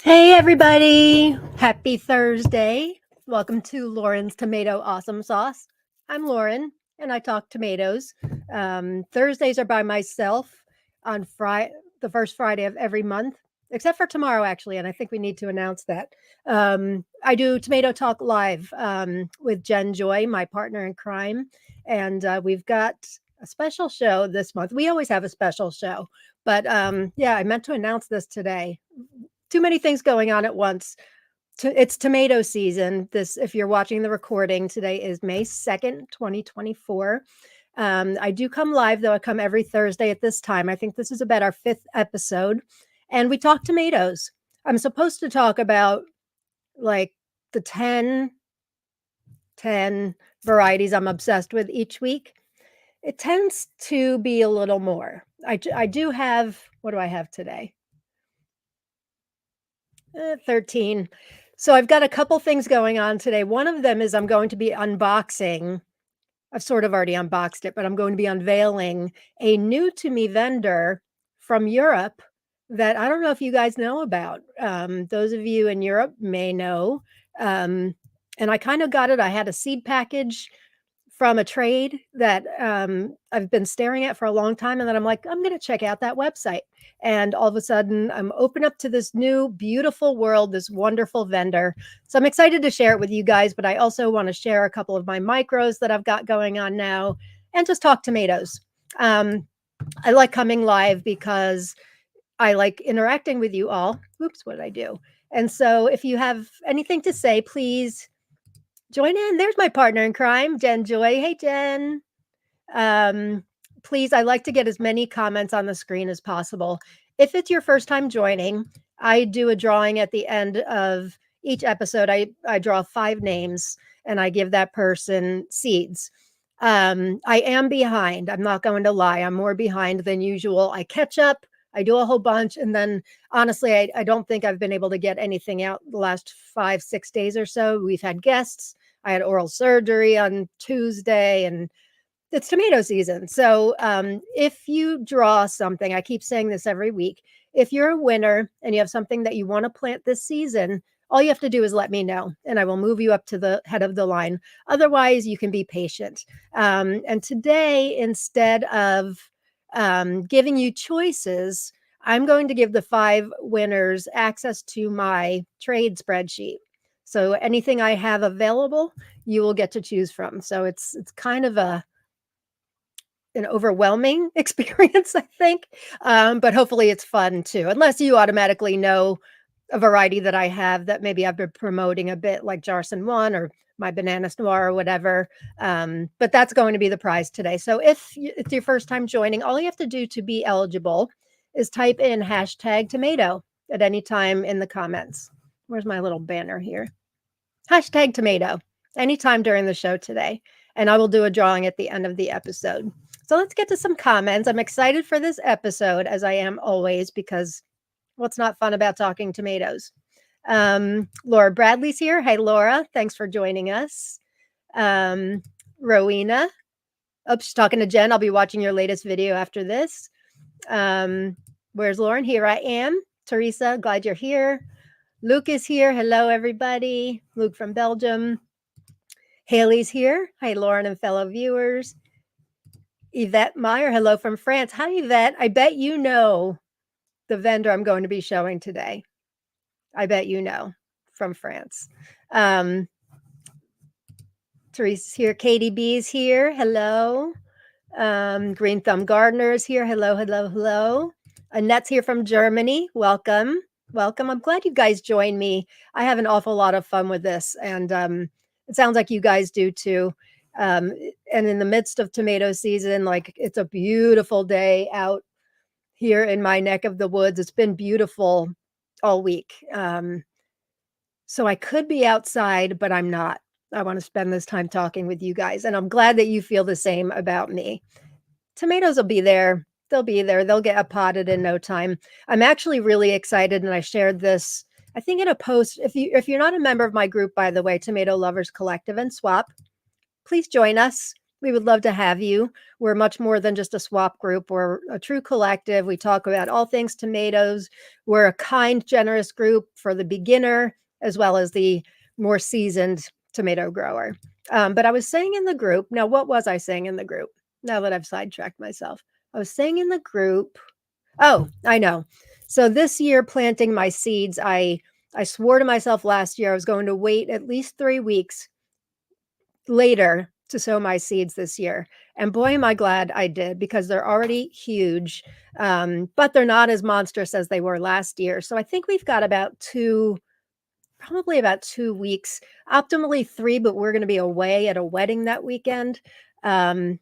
Hey everybody! Happy Thursday. Welcome to Lauren's Tomato Awesome Sauce. I'm Lauren and I talk tomatoes. Thursdays are by myself on the first Friday of every month, except for tomorrow actually, and I think we need to announce that. I do Tomato Talk Live with Jen Joy, my partner in crime, and we've got a special show this month. We always have a special show, but yeah, I meant to announce this today. Too many things going on at once. It's tomato season. If you're watching the recording, today is May 2nd, 2024. I do come live, though. I come every Thursday at this time. I think this is about our 5th episode. And we talk tomatoes. I'm supposed to talk about like the 10 varieties I'm obsessed with each week. It tends to be a little more. I do have, what do I have today? 13. So I've got a couple things going on today. One of them is I'm going to be unboxing. I've sort of already unboxed it, but I'm going to be unveiling a new to me vendor from Europe that I don't know if you guys know about. Those of you in Europe may know. And I kind of got it. I had a seed package from a trade that I've been staring at for a long time. And then I'm like, I'm going to check out that website. And all of a sudden, I'm open up to this new, beautiful world, this wonderful vendor. So I'm excited to share it with you guys. But I also want to share a couple of my micros that I've got going on now and just talk tomatoes. I like coming live because I like interacting with you all. Oops, what did I do? And so if you have anything to say, please join in. There's my partner in crime, Jen Joy. Hey, Jen. Please, I like to get as many comments on the screen as possible. If it's your first time joining, I do a drawing at the end of each episode. I draw 5 names and I give that person seeds. I am behind. I'm not going to lie. I'm more behind than usual. I catch up. I do a whole bunch. And then honestly, I don't think I've been able to get anything out the last 5-6 days or so. We've had guests. I had oral surgery on Tuesday and it's tomato season. So if you draw something, I keep saying this every week, if you're a winner and you have something that you want to plant this season, all you have to do is let me know and I will move you up to the head of the line. Otherwise, you can be patient. And today, instead of giving you choices, I'm going to give the 5 winners access to my trade spreadsheet. So anything I have available, you will get to choose from. So it's kind of an overwhelming experience, I think. But hopefully it's fun too, unless you automatically know a variety that I have that maybe I've been promoting a bit, like Jarson 1 or my Bananas Noir or whatever. But that's going to be the prize today. So if it's your first time joining, all you have to do to be eligible is type in #tomato at any time in the comments. Where's my little banner here? #tomato anytime during the show today. And I will do a drawing at the end of the episode. So let's get to some comments. I'm excited for this episode, as I am always, because what's not fun about talking tomatoes? Laura Bradley's here. Hey, Laura. Thanks for joining us. Rowena. Oh, she's talking to Jen. I'll be watching your latest video after this. Where's Lauren? Here I am. Teresa, glad you're here. Luke is here. Hello, everybody. Luke from Belgium. Haley's here. Hi, Lauren and fellow viewers. Yvette Meyer. Hello from France. Hi, Yvette. I bet you know the vendor I'm going to be showing today. I bet you know from France. Teresa's here. Katie B's here. Hello. Green Thumb Gardener is here. Hello, hello, hello. Annette's here from Germany. Welcome. Welcome. I'm glad you guys joined me. I have an awful lot of fun with this, and it sounds like you guys do too. And in the midst of tomato season, like it's a beautiful day out here in my neck of the woods. It's been beautiful all week. So I could be outside, but I'm not. I want to spend this time talking with you guys. And I'm glad that you feel the same about me. Tomatoes will be there. They'll be there. They'll get potted in no time. I'm actually really excited. And I shared this, I think, in a post. If you're not a member of my group, by the way, Tomato Lovers Collective and Swap, please join us. we would love to have you. We're much more than just a swap group. We're a true collective. We talk about all things tomatoes. We're a kind, generous group for the beginner as well as the more seasoned tomato grower. But I was saying in the group, now what was I saying in the group? Now that I've sidetracked myself, I was saying in the group, oh, I know. So this year, planting my seeds, I swore to myself last year I was going to wait at least 3 weeks later to sow my seeds this year. And boy, am I glad I did because they're already huge, but they're not as monstrous as they were last year. So I think we've got probably about 2 weeks, optimally 3, but we're going to be away at a wedding that weekend. Um,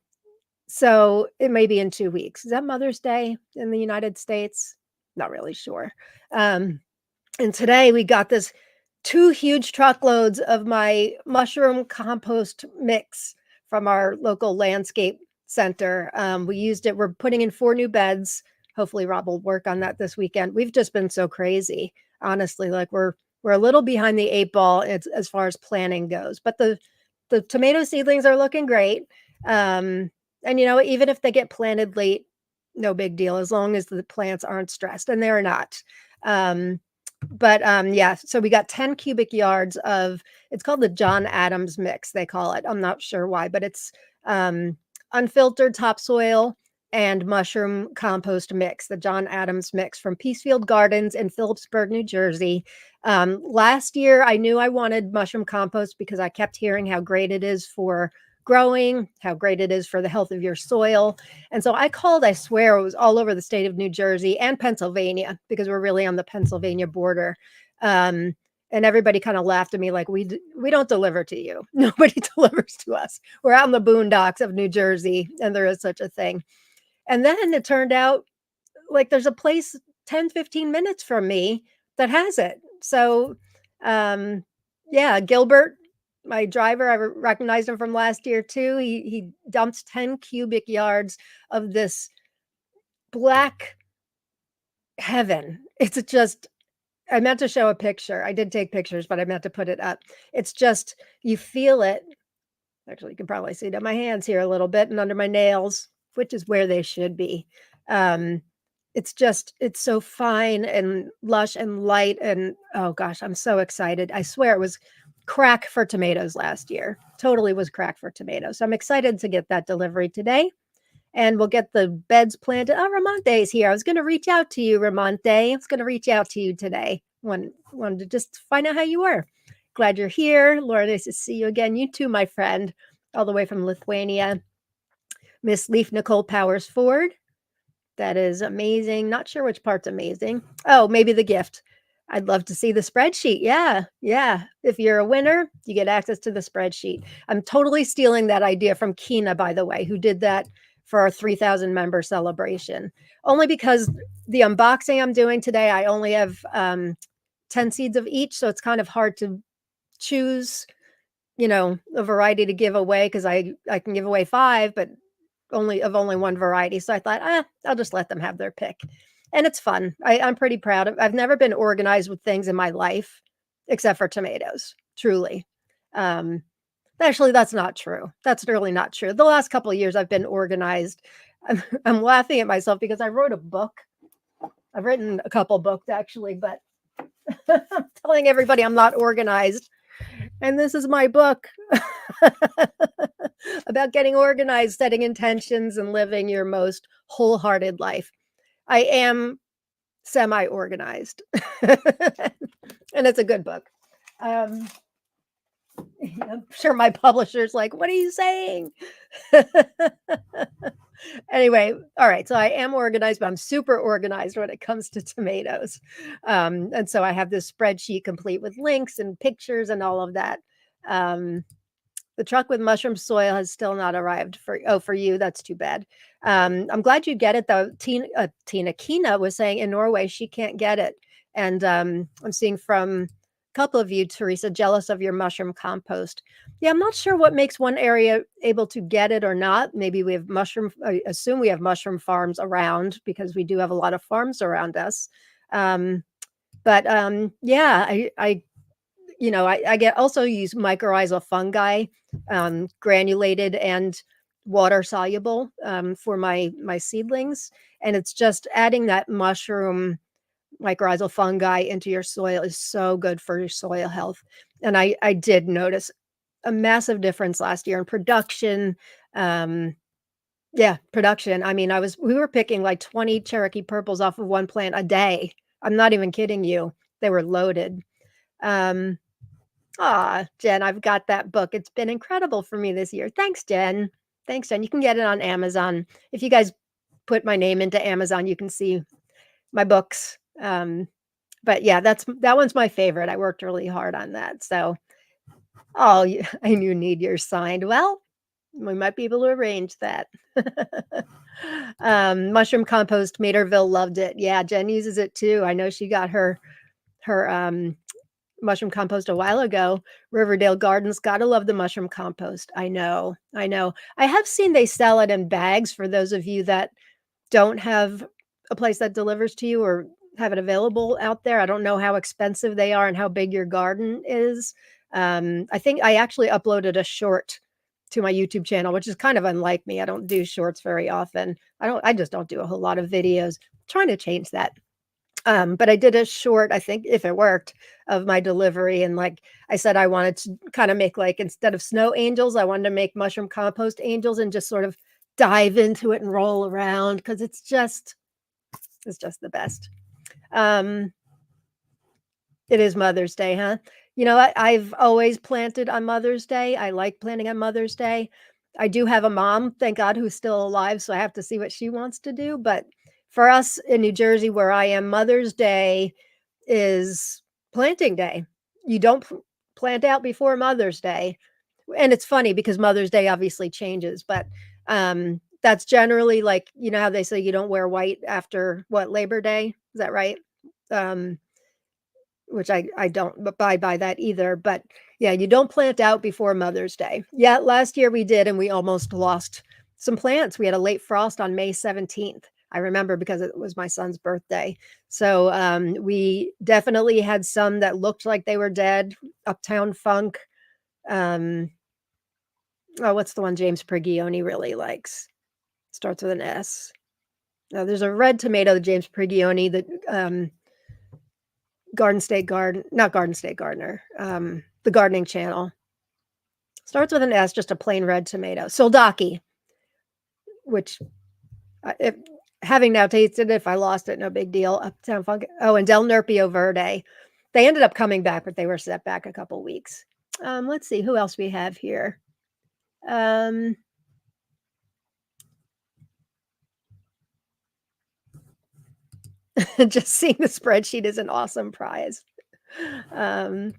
so it may be in 2 weeks. Is that Mother's Day in the United States? Not really sure. Um, and today we got this 2 huge truckloads of my mushroom compost mix from our local landscape center. We used it. We're putting in 4 new beds. Hopefully Rob will work on that this weekend. We've just been so crazy, honestly. Like we're a little behind the 8 ball as far as planning goes, but the tomato seedlings are looking great. And even if they get planted late, no big deal as long as the plants aren't stressed, and they're not. Um, yeah, so we got 10 cubic yards of it's called the John Adams mix, they call it. I'm not sure why, but it's unfiltered topsoil and mushroom compost mix, the John Adams mix from Peacefield Gardens in Phillipsburg, New Jersey. Last year, I knew I wanted mushroom compost because I kept hearing how great it is for growing, how great it is for the health of your soil. And so I swear it was all over the state of New Jersey and Pennsylvania because we're really on the Pennsylvania border. And everybody kind of laughed at me like, we don't deliver to you. Nobody delivers to us. We're out in the boondocks of New Jersey, and there is such a thing. And then it turned out like there's a place 10, 15 minutes from me that has it. So, yeah, Gilbert, my driver, I recognized him from last year too. He dumped 10 cubic yards of this black heaven. It's just, I meant to show a picture. I did take pictures, but I meant to put it up. It's just, you feel it. Actually, you can probably see it on my hands here a little bit and under my nails, which is where they should be. Um, it's so fine and lush and light. And oh gosh, I'm so excited. I swear it was crack for tomatoes last year. Totally was crack for tomatoes. So I'm excited to get that delivery today. And we'll get the beds planted. Oh, Ramonte's here. I was going to reach out to you, Ramonte. I was going to reach out to you today. Wanted to just find out how you were. Glad you're here. Laura, nice to see you again. You too, my friend, all the way from Lithuania. Miss Leaf Nicole Powers Ford. That is amazing. Not sure which part's amazing. Oh, maybe the gift. I'd love to see the spreadsheet. Yeah, yeah. If you're a winner, you get access to the spreadsheet. I'm totally stealing that idea from Kina, by the way, who did that for our 3,000 member celebration. Only because the unboxing I'm doing today, I only have 10 seeds of each, so it's kind of hard to choose, a variety to give away because I can give away 5, but only one variety. So I thought, I'll just let them have their pick. And it's fun. I'm pretty proud of. I've never been organized with things in my life, except for tomatoes. Truly, actually, that's not true. That's really not true. The last couple of years, I've been organized. I'm laughing at myself because I wrote a book. I've written a couple books actually, but I'm telling everybody I'm not organized. And this is my book about getting organized, setting intentions, and living your most wholehearted life. I am semi-organized, and it's a good book. I'm sure my publisher's like, what are you saying? Anyway, all right. So I am organized, but I'm super organized when it comes to tomatoes. And so I have this spreadsheet complete with links and pictures and all of that. The truck with mushroom soil has still not arrived for you. That's too bad. I'm glad you get it though. Tina Kina was saying in Norway she can't get it, and I'm seeing from a couple of you, Teresa, jealous of your mushroom compost. Yeah, I'm not sure what makes one area able to get it or not. Maybe we have I assume we have mushroom farms around because we do have a lot of farms around us. Yeah, I get also use mycorrhizal fungi, granulated and water soluble for my seedlings, and it's just adding that mushroom mycorrhizal fungi into your soil is so good for your soil health. And I did notice a massive difference last year in production. Yeah, production. I mean, we were picking like 20 Cherokee purples off of one plant a day. I'm not even kidding you. They were loaded. Um, Jen, I've got that book. It's been incredible for me this year. Thanks, Jen. Thanks, Jen. You can get it on Amazon. If you guys put my name into Amazon, you can see my books. But yeah, that one's my favorite. I worked really hard on that. So, and you need yours signed. Well, we might be able to arrange that. Mushroom compost, Materville loved it. Yeah, Jen uses it too. I know she got her mushroom compost a while ago. Riverdale Gardens, gotta love the mushroom compost. I know. I have seen they sell it in bags for those of you that don't have a place that delivers to you or have it available out there. I don't know how expensive they are and how big your garden is. I think I actually uploaded a short to my YouTube channel, which is kind of unlike me. I don't do shorts very often. I just don't do a whole lot of videos. I'm trying to change that. But I did a short, I think if it worked, of my delivery. And like I said, I wanted to kind of make like, instead of snow angels, I wanted to make mushroom compost angels and just sort of dive into it and roll around because it's just the best. It is Mother's Day, huh? You know what? I've always planted on Mother's Day. I like planting on Mother's Day. I do have a mom, thank God, who's still alive, so I have to see what she wants to do. But for us in New Jersey, where I am, Mother's Day is planting day. You don't plant out before Mother's Day. And it's funny because Mother's Day obviously changes, but that's generally like, you know how they say you don't wear white after what, Labor Day? Is that right? Which I don't buy by that either. But yeah, you don't plant out before Mother's Day. Yeah, last year we did, and we almost lost some plants. We had a late frost on May 17th. I remember because it was my son's birthday. So we definitely had some that looked like they were dead. Uptown Funk. What's the one James Prigioni really likes? Starts with an S. Now, there's a red tomato that James Prigioni that not Garden State Gardener, the Gardening Channel. Starts with an S, just a plain red tomato. Soldaki, which, having now tasted it, if I lost it, no big deal. Uptown Funk. Oh, and Del Nerpio Verde. They ended up coming back, but they were set back a couple weeks. Let's see who else we have here. Just seeing the spreadsheet is an awesome prize. Oh,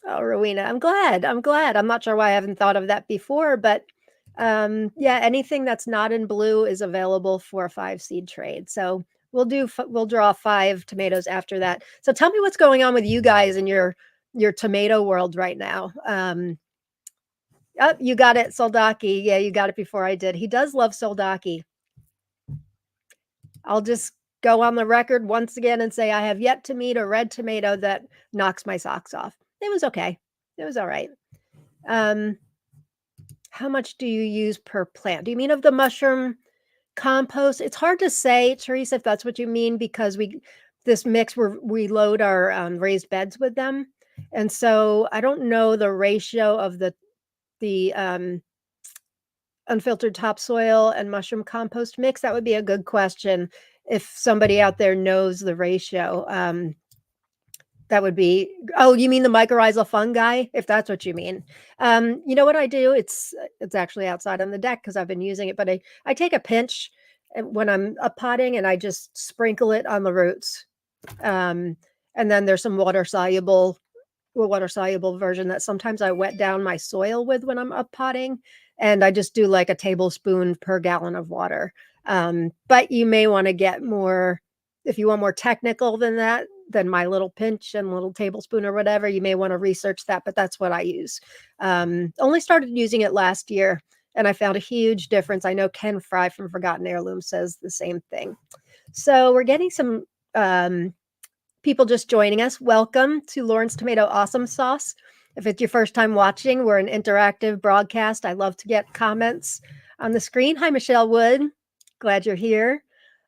Rowena, I'm glad. I'm not sure why I haven't thought of that before, but yeah, anything that's not in blue is available for a 5-seed trade. So we'll draw 5 tomatoes after that. So tell me what's going on with you guys in your tomato world right now. Oh, you got it, Soldaki. Yeah, you got it before I did. He does love Soldaki. I'll just go on the record once again and say I have yet to meet a red tomato that knocks my socks off. It was okay. It was all right. How much do you use per plant? Do you mean of the mushroom compost? It's hard to say, Teresa, if that's what you mean, because this mix we load our raised beds with them, and so I don't know the ratio of the unfiltered topsoil and mushroom compost mix. That would be a good question. If somebody out there knows the ratio, that would be, oh, you mean the mycorrhizal fungi? If that's what you mean. You know what I do? It's actually outside on the deck because I've been using it, but I take a pinch when I'm up potting and I just sprinkle it on the roots. And then there's some water soluble version that sometimes I wet down my soil with when I'm up potting. And I just do like a tablespoon per gallon of water. But you may want to get more, if you want more technical than that, than my little pinch and little tablespoon or whatever, you may want to research that, but that's what I use. Only started using it last year and I found a huge difference. I know Ken Fry from Forgotten Heirloom says the same thing. So we're getting some people just joining us. Welcome to Lauren's Tomato Awesome Sauce. If it's your first time watching, we're an interactive broadcast. I love to get comments on the screen. Hi, Michelle Wood. Glad you're here.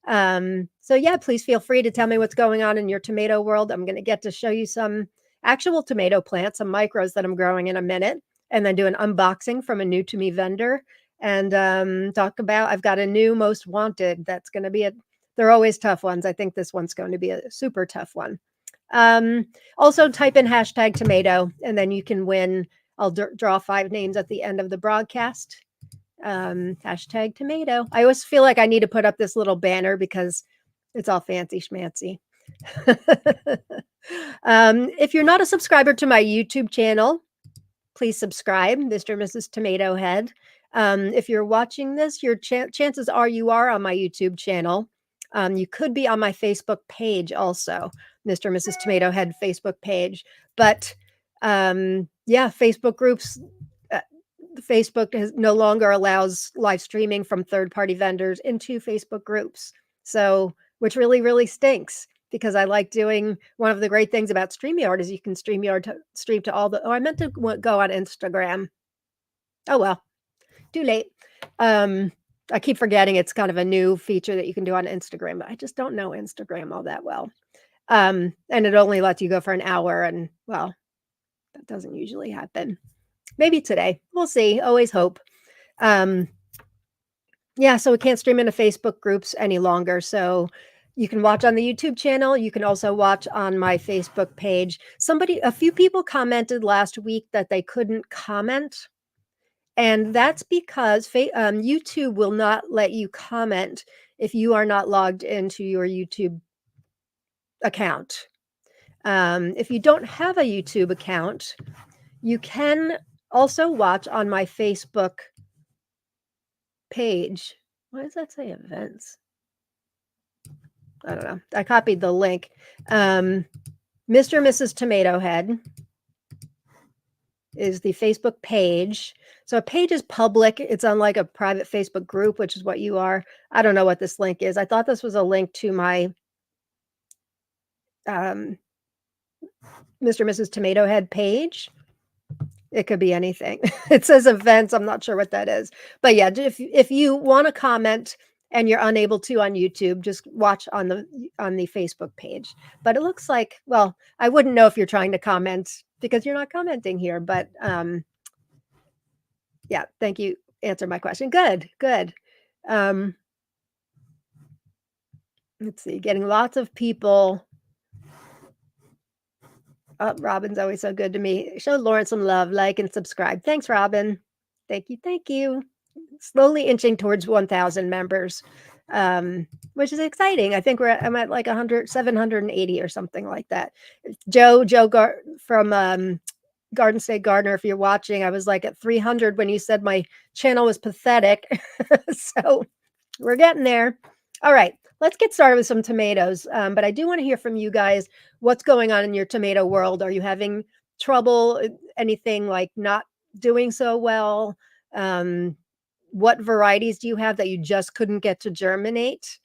So yeah, please feel free to tell me what's going on in your tomato world. I'm going to get to show you some actual tomato plants, some micros that I'm growing in a minute, and then do an unboxing from a new to me vendor and talk about, I've got a new most wanted that's going to be they're always tough ones. I think this one's going to be a super tough one. Also type in hashtag tomato and then you can win. I'll draw 5 names at the end of the broadcast. Hashtag tomato. I always feel like I need to put up this little banner because it's all fancy schmancy. If you're not a subscriber to my YouTube channel, please subscribe, Mr. and Mrs. Tomato Head. If you're watching this, your chances are you are on my YouTube channel. You could be on my Facebook page also, Mr. and Mrs. Tomato Head Facebook page. But yeah, Facebook groups, Facebook no longer allows live streaming from third-party vendors into Facebook groups. So, which really, really stinks because I like doing, one of the great things about StreamYard is you can stream to all the, oh, I meant to go on Instagram. Oh, well, too late. I keep forgetting it's kind of a new feature that you can do on Instagram, but I just don't know Instagram all that well. And it only lets you go for an hour and, well, that doesn't usually happen. Maybe today. We'll see. Always hope. Yeah, so we can't stream into Facebook groups any longer. So you can watch on the YouTube channel. You can also watch on my Facebook page. A few people commented last week that they couldn't comment. And that's because YouTube will not let you comment if you are not logged into your YouTube account. If you don't have a YouTube account, you can also watch on my Facebook page. Why does that say events? I don't know. I copied the link. Mr. and Mrs. Tomato Head is the Facebook page. So a page is public. It's unlike a private Facebook group, which is what you are. I don't know what this link is. I thought this was a link to my Mr. and Mrs. Tomato Head page. It could be anything. It says events. I'm not sure what that is. But yeah, if you want to comment and you're unable to on YouTube, just watch on the Facebook page. But it looks like, well, I wouldn't know if you're trying to comment because you're not commenting here. But yeah, thank you. Answer my question. Good. Let's see, getting lots of people. Oh, Robin's always so good to me. Show Lauren some love, like and subscribe. Thanks, Robin. Thank you. Slowly inching towards 1,000 members, which is exciting. I think I'm at like 780 or something like that. Joe from Garden State Gardener, if you're watching, I was like at 300 when you said my channel was pathetic. So we're getting there. All right, let's get started with some tomatoes. But I do want to hear from you guys. What's going on in your tomato world? Are you having trouble? Anything like not doing so well? What varieties do you have that you just couldn't get to germinate?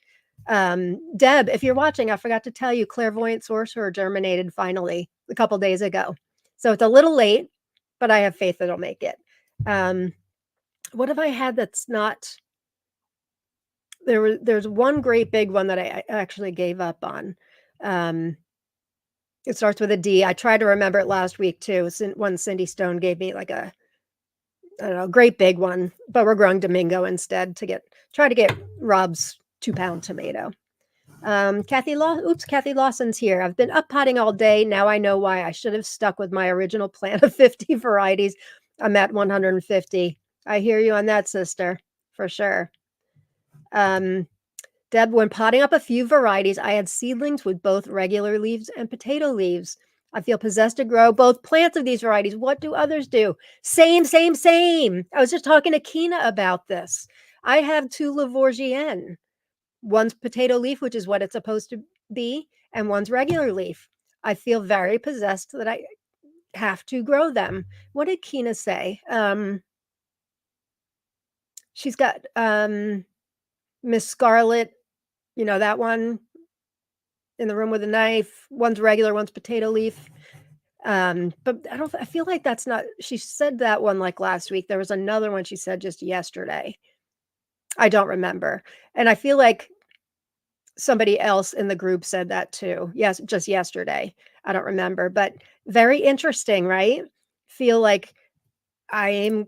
Deb, if you're watching, I forgot to tell you, Clairvoyant Sorcerer germinated finally a couple days ago. So it's a little late, but I have faith it'll make it. What have I had that's not... There's one great big one that I actually gave up on. It starts with a D. I tried to remember it last week too. One Cindy Stone gave me like a, I don't know, great big one, but we're growing Domingo instead to try to get Rob's 2-pound tomato. Kathy Lawson's here. I've been up potting all day. Now I know why I should have stuck with my original plan of 50 varieties. I'm at 150. I hear you on that, sister, for sure. Deb, when potting up a few varieties, I had seedlings with both regular leaves and potato leaves. I feel possessed to grow both plants of these varieties. What do others do? Same. I was just talking to Kina about this. I have 2 Lavorgienne. One's potato leaf, which is what it's supposed to be, and one's regular leaf. I feel very possessed that I have to grow them. What did Kina say? She's got Miss Scarlet, you know, that one in the room with a knife. One's regular, one's potato leaf. But I feel like that's not, she said that one like last week. There was another one she said just yesterday. I don't remember. And I feel like somebody else in the group said that too. Yes, just yesterday. I don't remember, but very interesting, right? Feel like I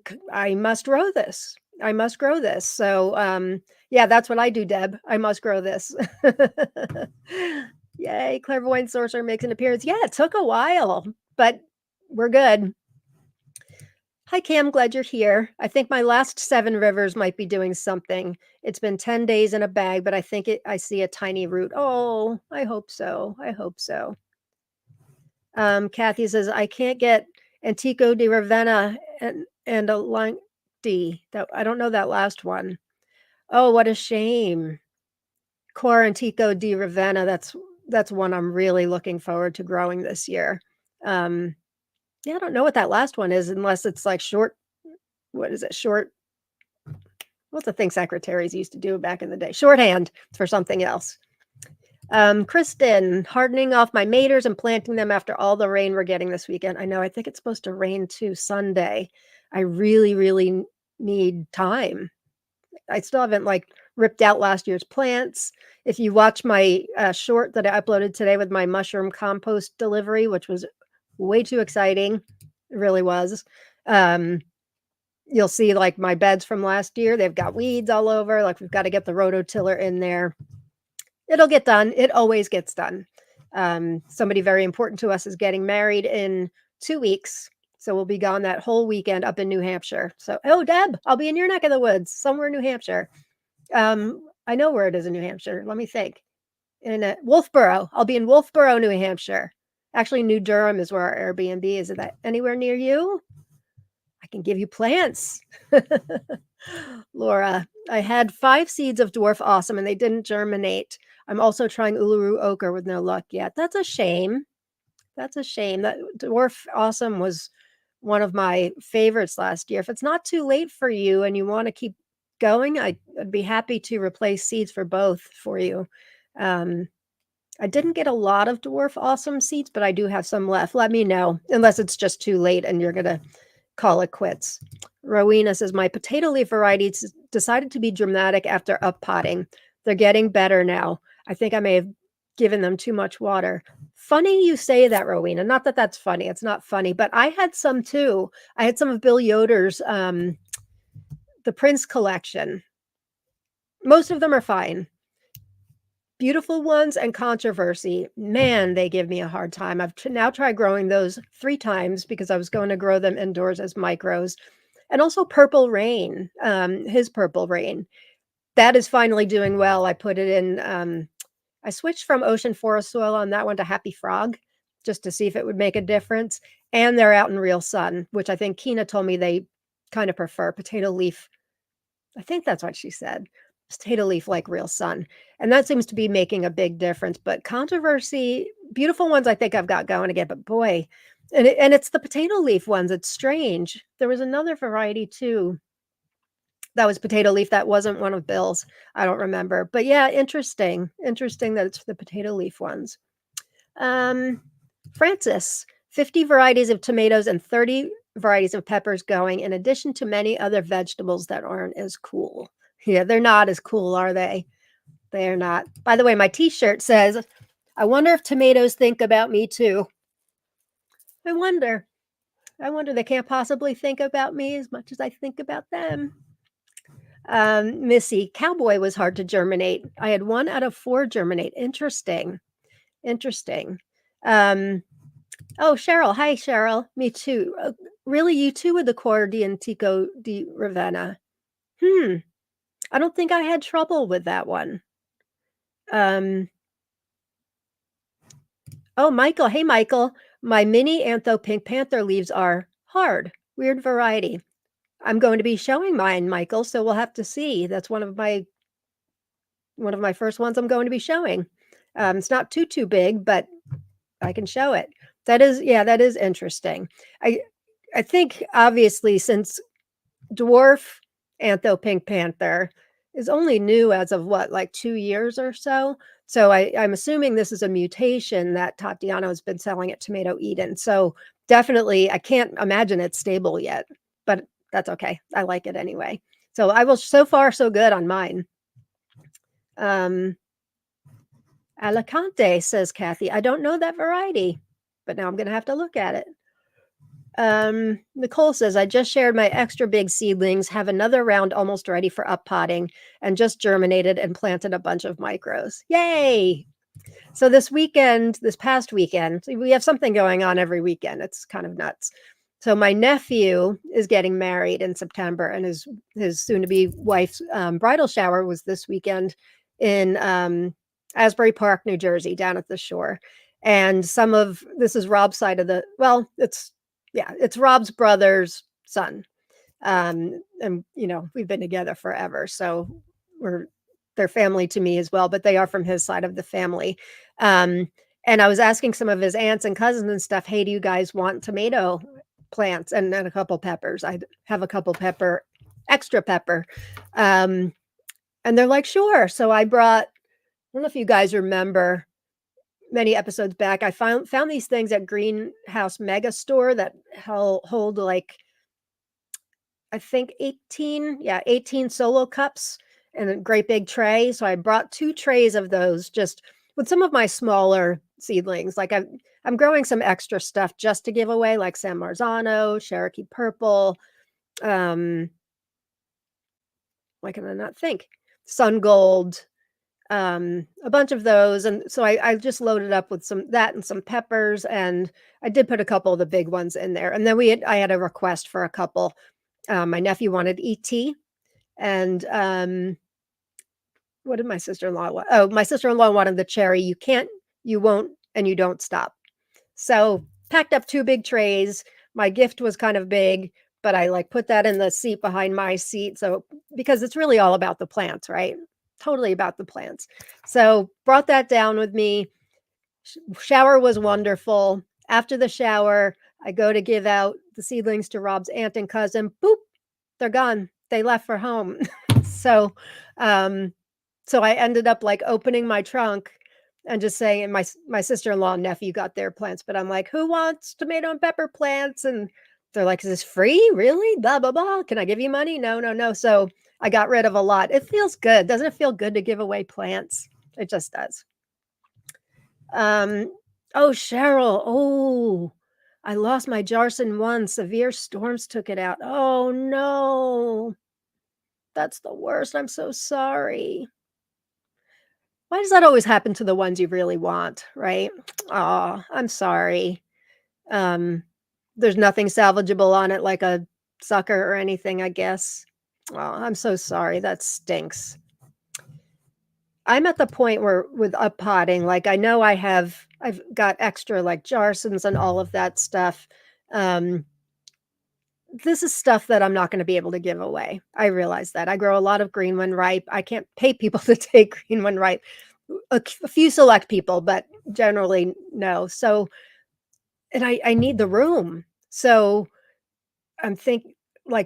must grow this. I must grow this. So, yeah, that's what I do, Deb. I must grow this. Yay, clairvoyant sorcerer makes an appearance. Yeah, it took a while, but we're good. Hi, Cam. Glad you're here. I think my last 7 rivers might be doing something. It's been 10 days in a bag, but I think I see a tiny root. Oh, I hope so. I hope so. Kathy says, I can't get Antico di Ravenna and a line D. That I don't know that last one. Oh, what a shame. Cor Antico di Ravenna. That's one I'm really looking forward to growing this year. Yeah, I don't know what that last one is unless it's like short. What is it? Short. What's the thing secretaries used to do back in the day? Shorthand for something else. Kristen, hardening off my maters and planting them after all the rain we're getting this weekend. I know, I think it's supposed to rain too Sunday. I really, really need time. I still haven't like ripped out last year's plants. If you watch my short that I uploaded today with my mushroom compost delivery, which was way too exciting, it really was. You'll see like my beds from last year. They've got weeds all over. Like we've got to get the rototiller in there. It'll get done. It always gets done. Somebody very important to us is getting married in 2 weeks. So we'll be gone that whole weekend up in New Hampshire. So, oh, Deb, I'll be in your neck of the woods, somewhere in New Hampshire. I know where it is in New Hampshire. Let me think. In Wolfboro. I'll be in Wolfboro, New Hampshire. Actually, New Durham is where our Airbnb is. Is that anywhere near you? I can give you plants. Laura, I had 5 seeds of dwarf awesome and they didn't germinate. I'm also trying Uluru ochre with no luck yet. That's a shame. That's a shame. That dwarf awesome was one of my favorites last year. If it's not too late for you and you want to keep going, I'd be happy to replace seeds for both for you. I didn't get a lot of dwarf awesome seeds, but I do have some left. Let me know, unless it's just too late and you're going to call it quits. Rowena says, my potato leaf varieties decided to be dramatic after uppotting. They're getting better now. I think I may have given them too much water. Funny you say that, Rowena. Not that that's funny. It's not funny, but I had some too. I had some of Bill Yoder's, the Prince collection. Most of them are fine. Beautiful ones and controversy, man, they give me a hard time. I've now tried growing those 3 times because I was going to grow them indoors as micros. And also Purple Rain, his Purple Rain. That is finally doing well. I put it in, I switched from ocean forest soil on that one to Happy Frog just to see if it would make a difference. And they're out in real sun, which I think Kina told me they kind of prefer potato leaf. I think that's what she said. Potato leaf like real sun. And that seems to be making a big difference. But controversy, beautiful ones I think I've got going again, but boy, and it's the potato leaf ones. It's strange. There was another variety too that was potato leaf that wasn't one of Bill's. I don't remember. But yeah, interesting. Interesting that it's the potato leaf ones. Francis, 50 varieties of tomatoes and 30 varieties of peppers going, in addition to many other vegetables that aren't as cool. Yeah, they're not as cool, are they? They're not. By the way, my t-shirt says, I wonder if tomatoes think about me too. I wonder. They can't possibly think about me as much as I think about them. Missy, cowboy was hard to germinate. I had 1 out of 4 germinate. Interesting. Interesting. Oh, Cheryl. Hi, Cheryl. Me too. Really, you too with the Cor di Antico di Ravenna. I don't think I had trouble with that one. Oh, Michael. Hey, Michael. My mini Antho Pink Panther leaves are hard. Weird variety. I'm going to be showing mine, Michael, so we'll have to see. That's one of my first ones I'm going to be showing. It's not too big, but I can show it. That is interesting. I think obviously since dwarf Antho Pink Panther is only new as of what, like 2 years or so. So I'm assuming this is a mutation that Tatiana has been selling at Tomato Eden. So definitely, I can't imagine it's stable yet, but that's okay. I like it anyway. So I will, so far so good on mine. Alicante, says Kathy. I don't know that variety, but now I'm going to have to look at it. Nicole says, I just shared my extra big seedlings, have another round almost ready for up potting, and just germinated and planted a bunch of micros. Yay! So this past weekend, we have something going on every weekend. It's kind of nuts. So my nephew is getting married in September, and his soon-to-be wife's bridal shower was this weekend in Asbury Park, New Jersey, down at the shore. And this is Rob's side of it's Rob's brother's son. And we've been together forever, so they're family to me as well, but they are from his side of the family. And I was asking some of his aunts and cousins and stuff, hey, do you guys want tomato plants and a couple peppers? I have a couple extra pepper. And they're like, sure. So I brought, I don't know if you guys remember, many episodes back, I found these things at Greenhouse Mega Store that hold like, I think 18 solo cups and a great big tray. So I brought 2 trays of those, just with some of my smaller seedlings. Like I'm growing some extra stuff just to give away, like San Marzano, Cherokee Purple, why can I not think? Sun Gold, a bunch of those. And so I just loaded up with that and some peppers, and I did put a couple of the big ones in there. And then I had a request for a couple. My nephew wanted ET, and what did my sister-in-law want? Oh, my sister-in-law wanted the cherry. You can't, you won't, and you don't stop. So packed up 2 big trays. My gift was kind of big, but I put that in the seat behind my seat. So because it's really all about the plants, right? Totally about the plants. So brought that down with me. Shower was wonderful. After the shower, I go to give out the seedlings to Rob's aunt and cousin. Boop, they're gone. They left for home. So, so I ended up opening my trunk and just saying, and my sister-in-law and nephew got their plants, but I'm like, who wants tomato and pepper plants? And they're like, is this free? Really? Blah, blah, blah. Can I give you money? No, no, no. So I got rid of a lot. It feels good. Doesn't it feel good to give away plants? It just does. Oh, Cheryl. Oh, I lost my Jarson 1. Severe storms took it out. Oh, no. That's the worst. I'm so sorry. Why does that always happen to the ones you really want, right? Oh, I'm sorry. There's nothing salvageable on it, like a sucker or anything, I guess. Oh, I'm so sorry. That stinks. I'm at the point where with up potting, I know I've got extra Jarsons and all of that stuff. This is stuff that I'm not going to be able to give away. I realize that. I grow a lot of green when ripe. I can't pay people to take green when ripe. A few select people, but generally no. So, and I need the room. So I'm thinking,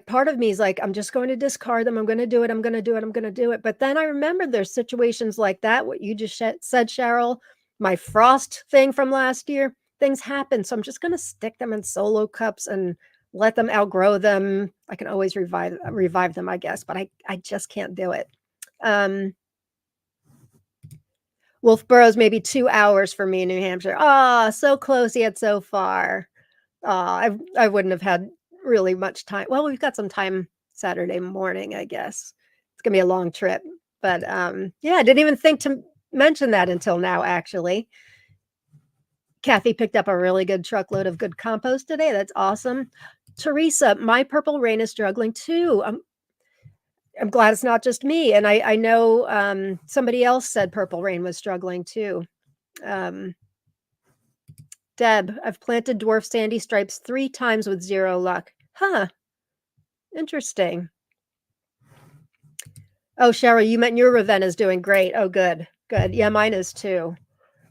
part of me is I'm just going to discard them. I'm going to do it. I'm going to do it. I'm going to do it. But then I remember there's situations like that, what you just said, Cheryl, my frost thing from last year, things happen. So I'm just going to stick them in solo cups and let them outgrow them. I can always revive them, I guess, but I just can't do it. Wolfboro's maybe 2 hours for me in New Hampshire. Ah, so close yet so far. I wouldn't have had really much time. Well, we've got some time Saturday morning, I guess. It's gonna be a long trip, but yeah, I didn't even think to mention that until now, actually. Kathy picked up a really good truckload of good compost today. That's awesome. Teresa, my purple rain is struggling too. I'm glad it's not just me. And I know somebody else said purple rain was struggling too. Deb, I've planted dwarf sandy stripes 3 times with 0 luck. Huh. Interesting. Oh, Cheryl, you meant your Ravenna's doing great. Oh, good. Good. Yeah, mine is too.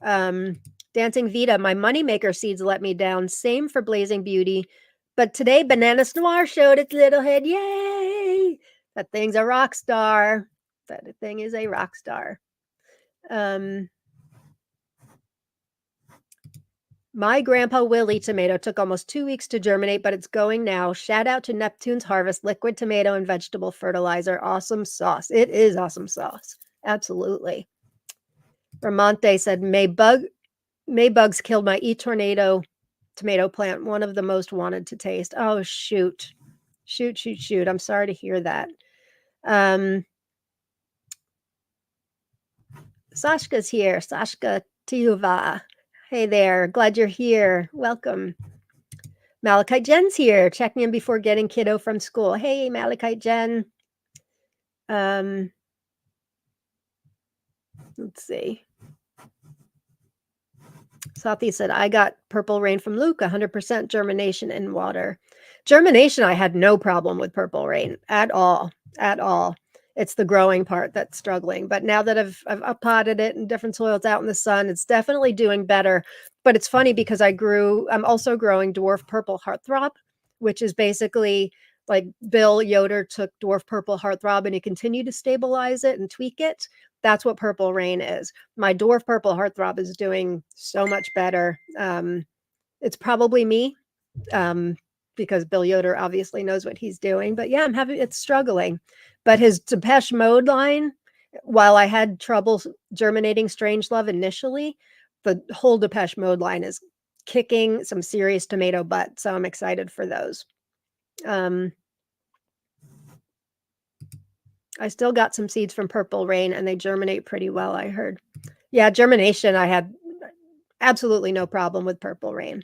Dancing Vita, my moneymaker seeds let me down. Same for Blazing Beauty. But today, Bananas Noir showed its little head. Yay! That thing's a rock star. That thing is a rock star. My Grandpa Willie tomato took almost 2 weeks to germinate, but it's going now. Shout out to Neptune's Harvest liquid tomato and vegetable fertilizer. Awesome sauce. It is awesome sauce. Absolutely. Ramonte said, May bugs killed my tornado tomato plant, one of the most wanted to taste. Oh, shoot. Shoot. I'm sorry to hear that. Sashka's here. Sashka Tihuva. Hey there. Glad you're here. Welcome. Malachite Jen's here, checking in before getting kiddo from school. Hey, Malachite Jen. Let's see. Sathi said, I got purple rain from Luke, 100% germination in water. Germination, I had no problem with purple rain at all. It's the growing part that's struggling. But now that I've potted it in different soils out in the sun, it's definitely doing better. But it's funny because I'm also growing dwarf purple heartthrob, which is basically like Bill Yoder took dwarf purple heartthrob and he continued to stabilize it and tweak it. That's what purple rain is. My dwarf purple heartthrob is doing so much better. It's probably me. Because Bill Yoder obviously knows what he's doing. But yeah, it's struggling. But his Depeche Mode line, while I had trouble germinating Strangelove initially, the whole Depeche Mode line is kicking some serious tomato butt. So I'm excited for those. I still got some seeds from Purple Rain and they germinate pretty well, I heard. Yeah, germination, I had absolutely no problem with Purple Rain.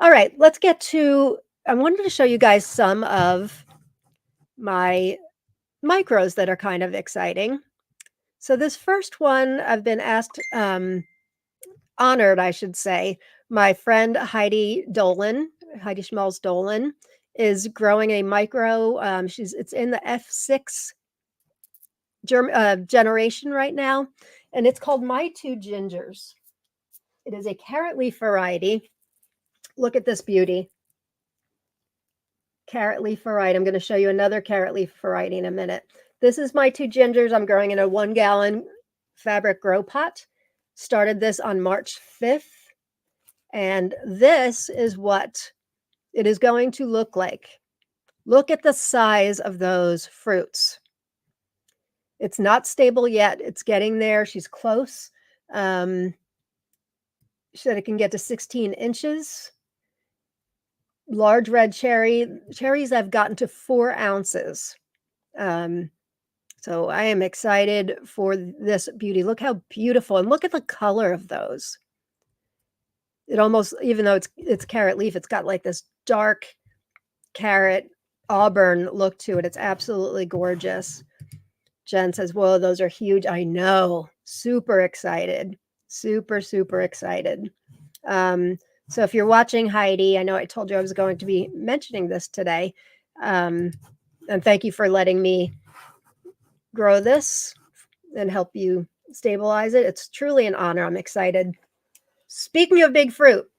All right, let's get to, I wanted to show you guys some of my micros that are kind of exciting. So this first one, I've been asked, honored, I should say. My friend Heidi Schmalz Dolan, is growing a micro. It's in the F6 generation right now, and it's called My Two Gingers. It is a carrot leaf variety. Look at this beauty. Carrot leaf variety. I'm going to show you another carrot leaf variety in a minute. This is My Two Gingers. I'm growing in a 1-gallon fabric grow pot. Started this on March 5th. And this is what it is going to look like. Look at the size of those fruits. It's not stable yet. It's getting there. She's close. She said it can get to 16 inches. Large red cherries I've gotten to 4 ounces. So I am excited for this beauty. Look how beautiful, and look at the color of those. It almost, even though it's carrot leaf, it's got like this dark carrot auburn look to it. It's absolutely gorgeous. Jen says, whoa, those are huge. I know. Super excited. Super excited. So if you're watching, Heidi, I know I told you I was going to be mentioning this today. And thank you for letting me grow this and help you stabilize it. It's truly an honor. I'm excited. Speaking of big fruit,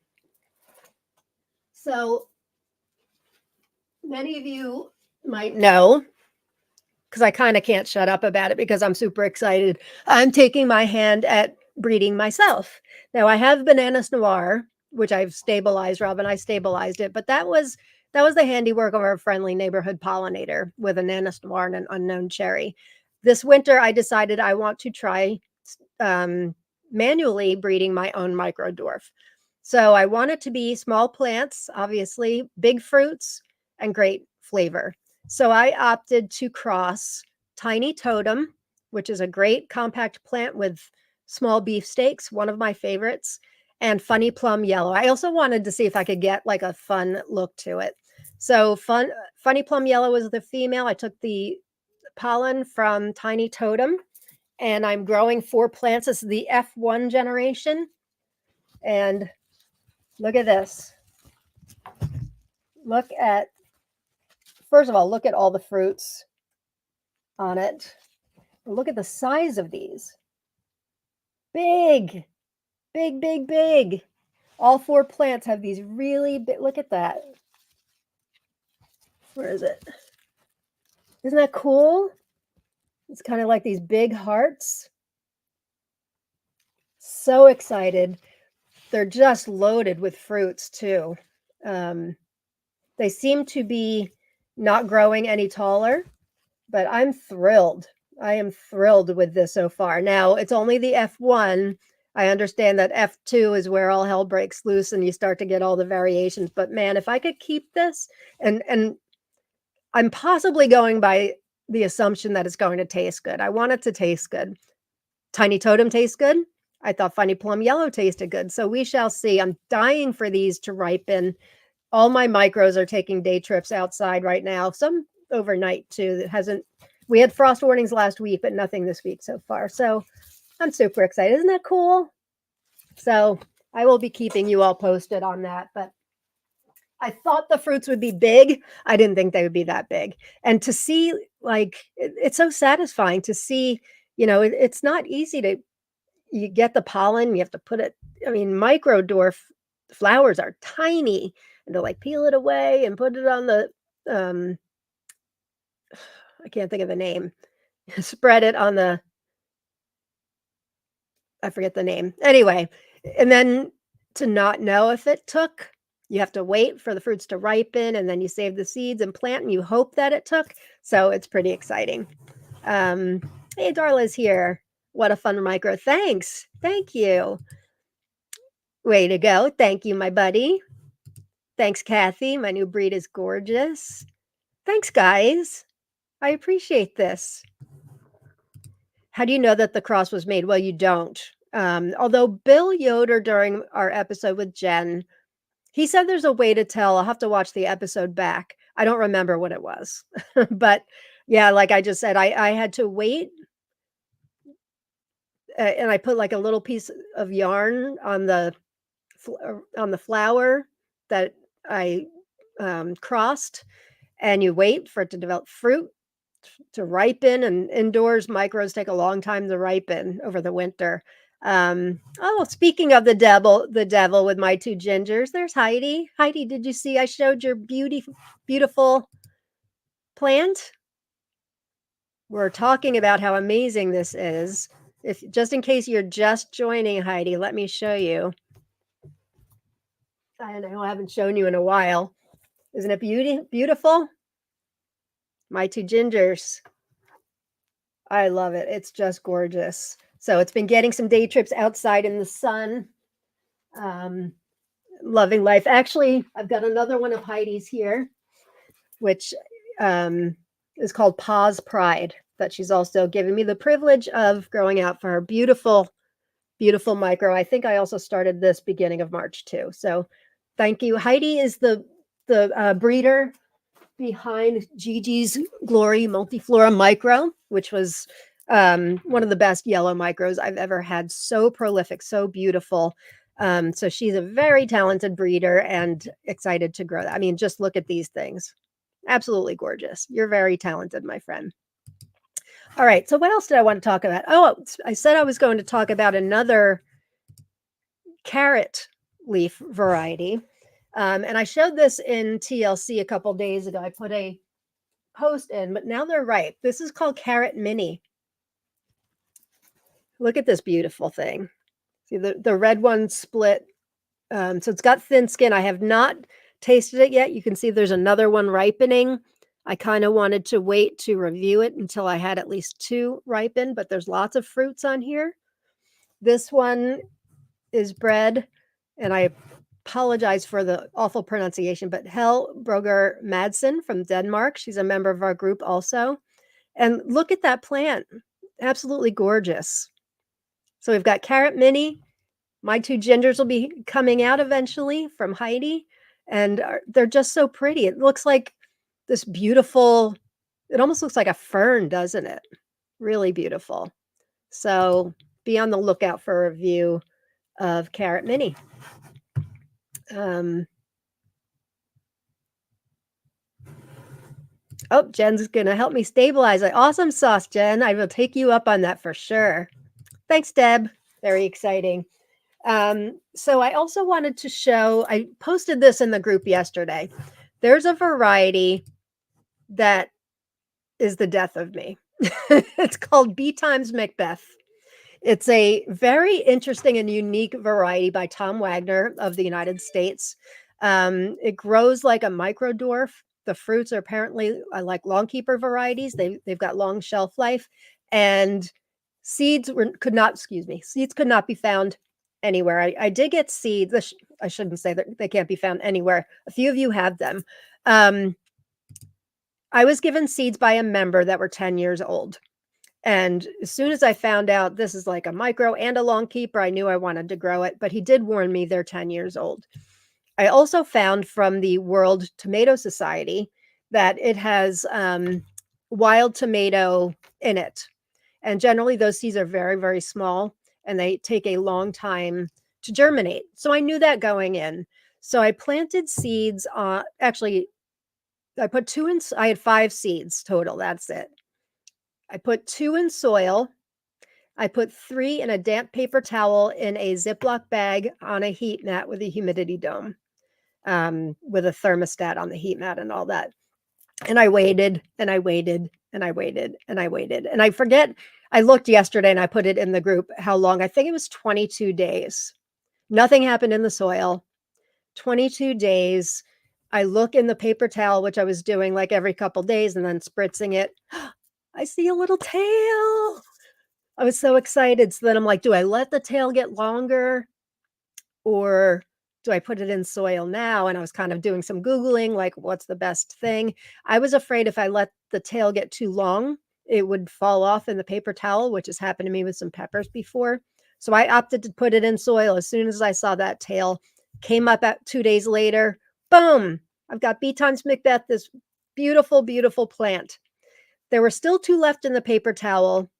so many of you might know, because I kind of can't shut up about it because I'm super excited. I'm taking my hand at breeding myself. Now I have Bananas Noir, which I've stabilized. Rob and I stabilized it, but that was the handiwork of our friendly neighborhood pollinator with Bananas Noir and an unknown cherry. This winter, I decided I want to try manually breeding my own micro-dwarf. So I want it to be small plants, obviously, big fruits, and great flavor. So I opted to cross Tiny Totem, which is a great compact plant with small beefsteaks, one of my favorites, and Funny Plum Yellow. I also wanted to see if I could get like a fun look to it. So Funny Plum Yellow is the female. I took the pollen from Tiny Totem, and I'm growing 4 plants. This is the F1 generation. And look at this. First of all, look at all the fruits on it. Look at the size of these. Big. All 4 plants have these really big, look at that. Where is it? Isn't that cool? It's kind of like these big hearts. So excited. they're just loaded with fruits too. They seem to be not growing any taller, but I'm thrilled. I am thrilled with this so far. Now, it's only the F1. I understand that F2 is where all hell breaks loose and you start to get all the variations, but man, if I could keep this, and I'm possibly going by the assumption that it's going to taste good. I want it to taste good. Tiny Totem tastes good. I thought Funny Plum Yellow tasted good, so we shall see. I'm dying for these to ripen. All my micros are taking day trips outside right now, some overnight too. That hasn't We had frost warnings last week, but nothing this week so far. So I'm super excited. Isn't that cool? So I will be keeping you all posted on that. But I thought the fruits would be big. I didn't think they would be that big. And to see, like, it's so satisfying to see, it's not easy to, you get the pollen, you have to put it, I mean, micro-dwarf flowers are tiny, and to like peel it away and put it on the, I can't think of the name, spread it on the, I forget the name. Anyway, and then to not know if it took, you have to wait for the fruits to ripen, and then you save the seeds and plant, and you hope that it took. So it's pretty exciting. Hey, Darla's here. What a fun micro. Thanks. Thank you. Way to go. Thank you, my buddy. Thanks, Kathy. My new breed is gorgeous. Thanks, guys. I appreciate this. How do you know that the cross was made? Well, you don't. Although Bill Yoder, during our episode with Jen, he said there's a way to tell. I'll have to watch the episode back. I don't remember what it was. But yeah, like I just said, I had to wait. And I put like a little piece of yarn on the flower that I crossed, and you wait for it to develop fruit to ripen, and indoors micros take a long time to ripen over the winter. Speaking of the devil with my two gingers, there's Heidi. Heidi, did you see I showed your beautiful plant? We're talking about how amazing this is. If just in case you're just joining, Heidi, let me show you. I know I haven't shown you in a while. Isn't it beautiful? My two gingers. I love it. It's just gorgeous. So it's been getting some day trips outside in the sun. Loving life. Actually, I've got another one of Heidi's here, which is called Pa's Pride, that she's also given me the privilege of growing out for her. Beautiful, beautiful micro. I think I also started this beginning of March too. So thank you. Heidi is the breeder behind Gigi's Glory Multiflora Micro, which was one of the best yellow micros I've ever had. So prolific, so beautiful. So she's a very talented breeder and excited to grow that. I mean, just look at these things. Absolutely gorgeous. You're very talented, my friend. All right. So what else did I want to talk about? Oh, I said I was going to talk about another carrot leaf variety. And I showed this in TLC a couple days ago. I put a post in, but now they're ripe. This is called Carrot Mini. Look at this beautiful thing. See, the red one split. So it's got thin skin. I have not tasted it yet. You can see there's another one ripening. I kind of wanted to wait to review it until I had at least two ripen, but there's lots of fruits on here. This one is bred, and I apologize for the awful pronunciation, but Helbroger Madsen from Denmark. She's a member of our group also. And look at that plant. Absolutely gorgeous. So we've got Carrot Mini. My two gingers will be coming out eventually from Heidi. And they're just so pretty. It looks like this beautiful, it almost looks like a fern, doesn't it? Really beautiful. So be on the lookout for a review of Carrot Mini. Jen's going to help me stabilize it. Awesome sauce, Jen. I will take you up on that for sure. Thanks, Deb. Very exciting. So I also wanted to show, I posted this in the group yesterday. There's a variety that is the death of me. It's called B times Macbeth. It's a very interesting and unique variety by Tom Wagner of the United States. It grows like a micro-dwarf. The fruits are apparently like long keeper varieties. They've got long shelf life, and seeds could not be found anywhere. I did get seeds. I shouldn't say that they can't be found anywhere. A few of you have them. Um, I was given seeds by a member that were 10 years old. And as soon as I found out this is like a micro and a long keeper, I knew I wanted to grow it. But he did warn me they're 10 years old. I also found from the World Tomato Society that it has wild tomato in it. And generally, those seeds are very, very small and they take a long time to germinate. So I knew that going in. So I planted seeds. Actually, I put two in, I had 5 seeds total. That's it. I put 2 in soil. I put 3 in a damp paper towel in a Ziploc bag on a heat mat with a humidity dome, with a thermostat on the heat mat and all that. And I waited and I waited and I waited and I waited. And I forget, I looked yesterday and I put it in the group how long. I think it was 22 days. Nothing happened in the soil. 22 days. I look in the paper towel, which I was doing like every couple days and then spritzing it. I see a little tail. I was so excited. So then I'm like, do I let the tail get longer or do I put it in soil now? And I was kind of doing some Googling, like, what's the best thing? I was afraid if I let the tail get too long, it would fall off in the paper towel, which has happened to me with some peppers before. So I opted to put it in soil as soon as I saw that tail. Came up at 2 days later. Boom! I've got B times Macbeth, this beautiful, beautiful plant. There were still 2 left in the paper towel.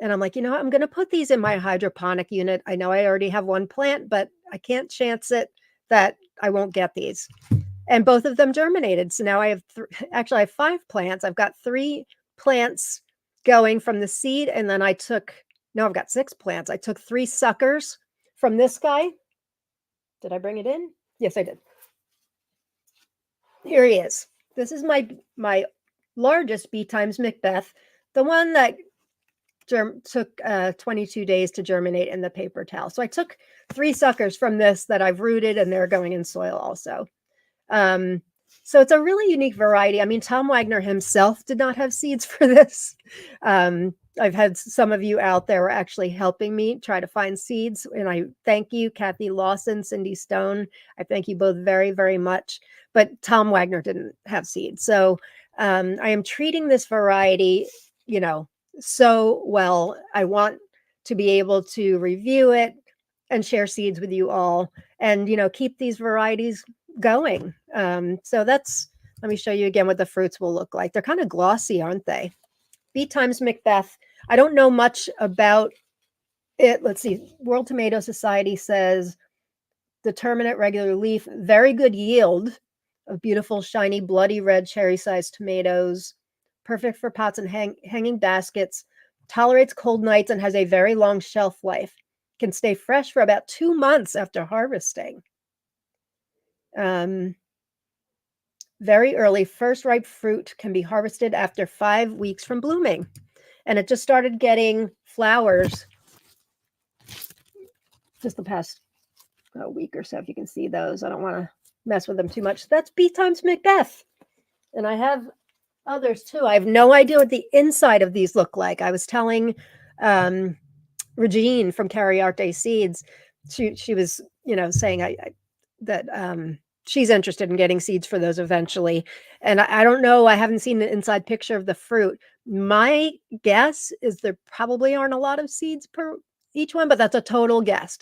And I'm like, you know what? I'm going to put these in my hydroponic unit. I know I already have 1 plant, but I can't chance it that I won't get these. And both of them germinated. So now I have actually I have 5 plants. I've got 3 plants going from the seed. And then I've got 6 plants. I took 3 suckers from this guy. Did I bring it in? Yes, I did. Here he is. This is my largest B times Macbeth, the one that took 22 days to germinate in the paper towel. So I took 3 suckers from this that I've rooted and they're going in soil also. So it's a really unique variety. I mean, Tom Wagner himself did not have seeds for this. I've had some of you out there actually helping me try to find seeds. And I thank you, Kathy Lawson, Cindy Stone. I thank you both very, very much. But Tom Wagner didn't have seeds. So I am treating this variety, so well. I want to be able to review it and share seeds with you all and, keep these varieties going. So let me show you again what the fruits will look like. They're kind of glossy, aren't they? B times Macbeth. I don't know much about it. Let's see. World Tomato Society says determinate regular leaf, very good yield of beautiful, shiny, bloody red cherry-sized tomatoes, perfect for pots and hanging baskets, tolerates cold nights and has a very long shelf life. Can stay fresh for about 2 months after harvesting. Very early, first ripe fruit can be harvested after 5 weeks from blooming. And it just started getting flowers just the past week or so, if you can see those. I don't want to mess with them too much. That's B times Macbeth. And I have others too. I have no idea what the inside of these look like. I was telling Regine from Cariarte Seeds, she was, saying that she's interested in getting seeds for those eventually. And I don't know, I haven't seen an inside picture of the fruit. My guess is there probably aren't a lot of seeds per each one, but that's a total guess.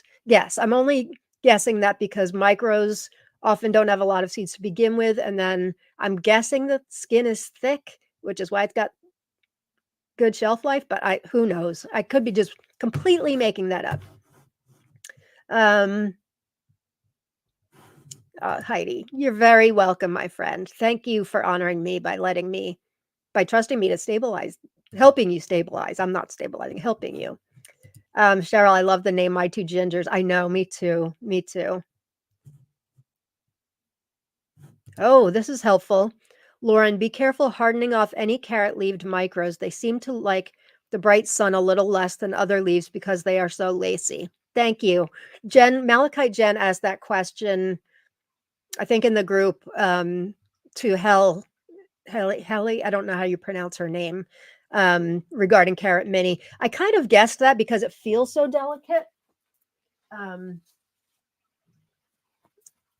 I'm only guessing that because micros often don't have a lot of seeds to begin with. And then I'm guessing the skin is thick, which is why it's got good shelf life, but who knows? I could be just completely making that up. Heidi, you're very welcome, my friend. Thank you for honoring me by trusting me to helping you stabilize. I'm not stabilizing, helping you. Cheryl, I love the name My Two Gingers. I know, me too. Me too. Oh, this is helpful. Lauren, be careful hardening off any carrot-leaved micros. They seem to like the bright sun a little less than other leaves because they are so lacy. Thank you. Malachite Jen asked that question, I think in the group, to Helly, I don't know how you pronounce her name, regarding carrot mini. I kind of guessed that because it feels so delicate.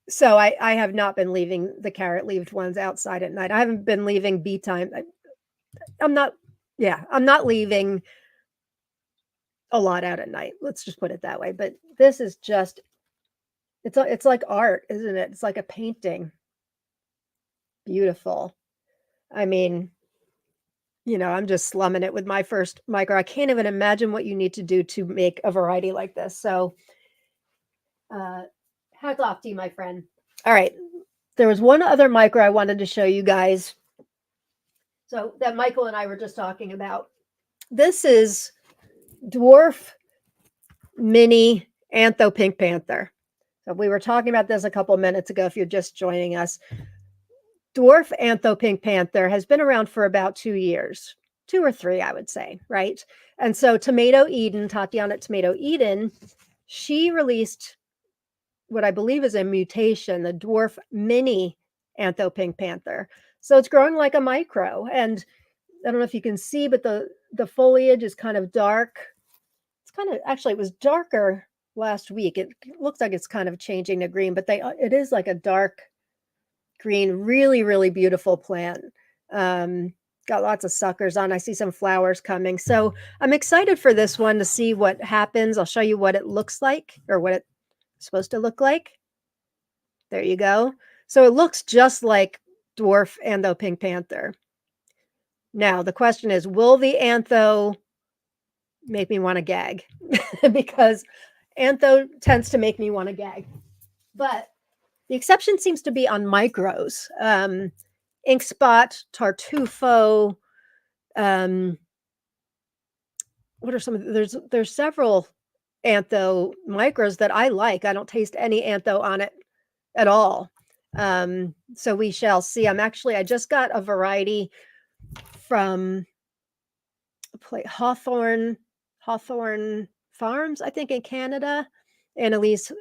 So I have not been leaving the carrot leaved ones outside at night. I haven't been leaving bee time. I'm not leaving a lot out at night. Let's just put it that way. But this is just, it's like art, isn't it? It's like a painting. Beautiful. I mean, I'm just slumming it with my first micro. I can't even imagine what you need to do to make a variety like this. So, hats off to you, my friend. All right. There was one other micro I wanted to show you guys. So that Michael and I were just talking about. This is dwarf mini antho pink panther. So we were talking about this a couple of minutes ago if you're just joining us. Dwarf antho pink panther has been around for about 2 years, 2 or 3, I would say, right? And so Tomato Eden, Tatiana at Tomato Eden, she released what I believe is a mutation, the dwarf mini antho pink panther. So it's growing like a micro. And I don't know if you can see, but the foliage is kind of dark. It's kind of, actually, it was darker last week. It looks like it's kind of changing to green, but it is like a dark green, really, really beautiful plant. Got lots of suckers on. I see some flowers coming. So I'm excited for this one to see what happens. I'll show you what it looks like, or what it's supposed to look like. There you go. So it looks just like dwarf antho pink panther. Now, the question is, will the antho make me want to gag? Because antho tends to make me want to gag. But the exception seems to be on micros. Ink Spot, Tartufo. What are some? There's several antho micros that I like. I don't taste any antho on it at all. So we shall see. I just got a variety from Hawthorne Farms, I think, in Canada. Annalise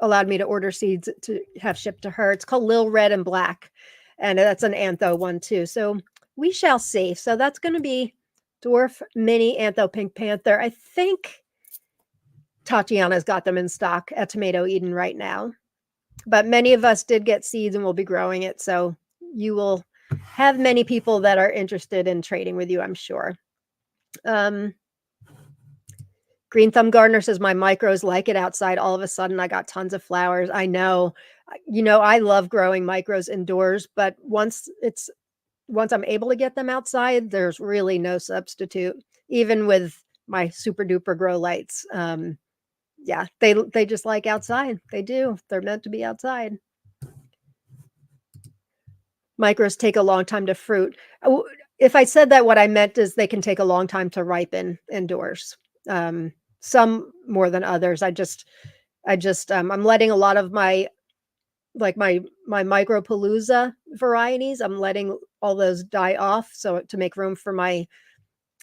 allowed me to order seeds to have shipped to her. It's called Lil Red and Black, and that's an antho one too. So we shall see. So that's going to be dwarf mini antho pink panther. I think Tatiana's got them in stock at Tomato Eden right now, but many of us did get seeds and we'll be growing it. So you will have many people that are interested in trading with you, I'm sure. Green Thumb Gardener says, my micros like it outside. All of a sudden, I got tons of flowers. I know. I love growing micros indoors, but once I'm able to get them outside, there's really no substitute, even with my super duper grow lights. Yeah, they just like outside. They do. They're meant to be outside. Micros take a long time to fruit. If I said that, what I meant is they can take a long time to ripen indoors. Some more than others. I'm letting a lot of my Micropalooza varieties, I'm letting all those die off to make room for my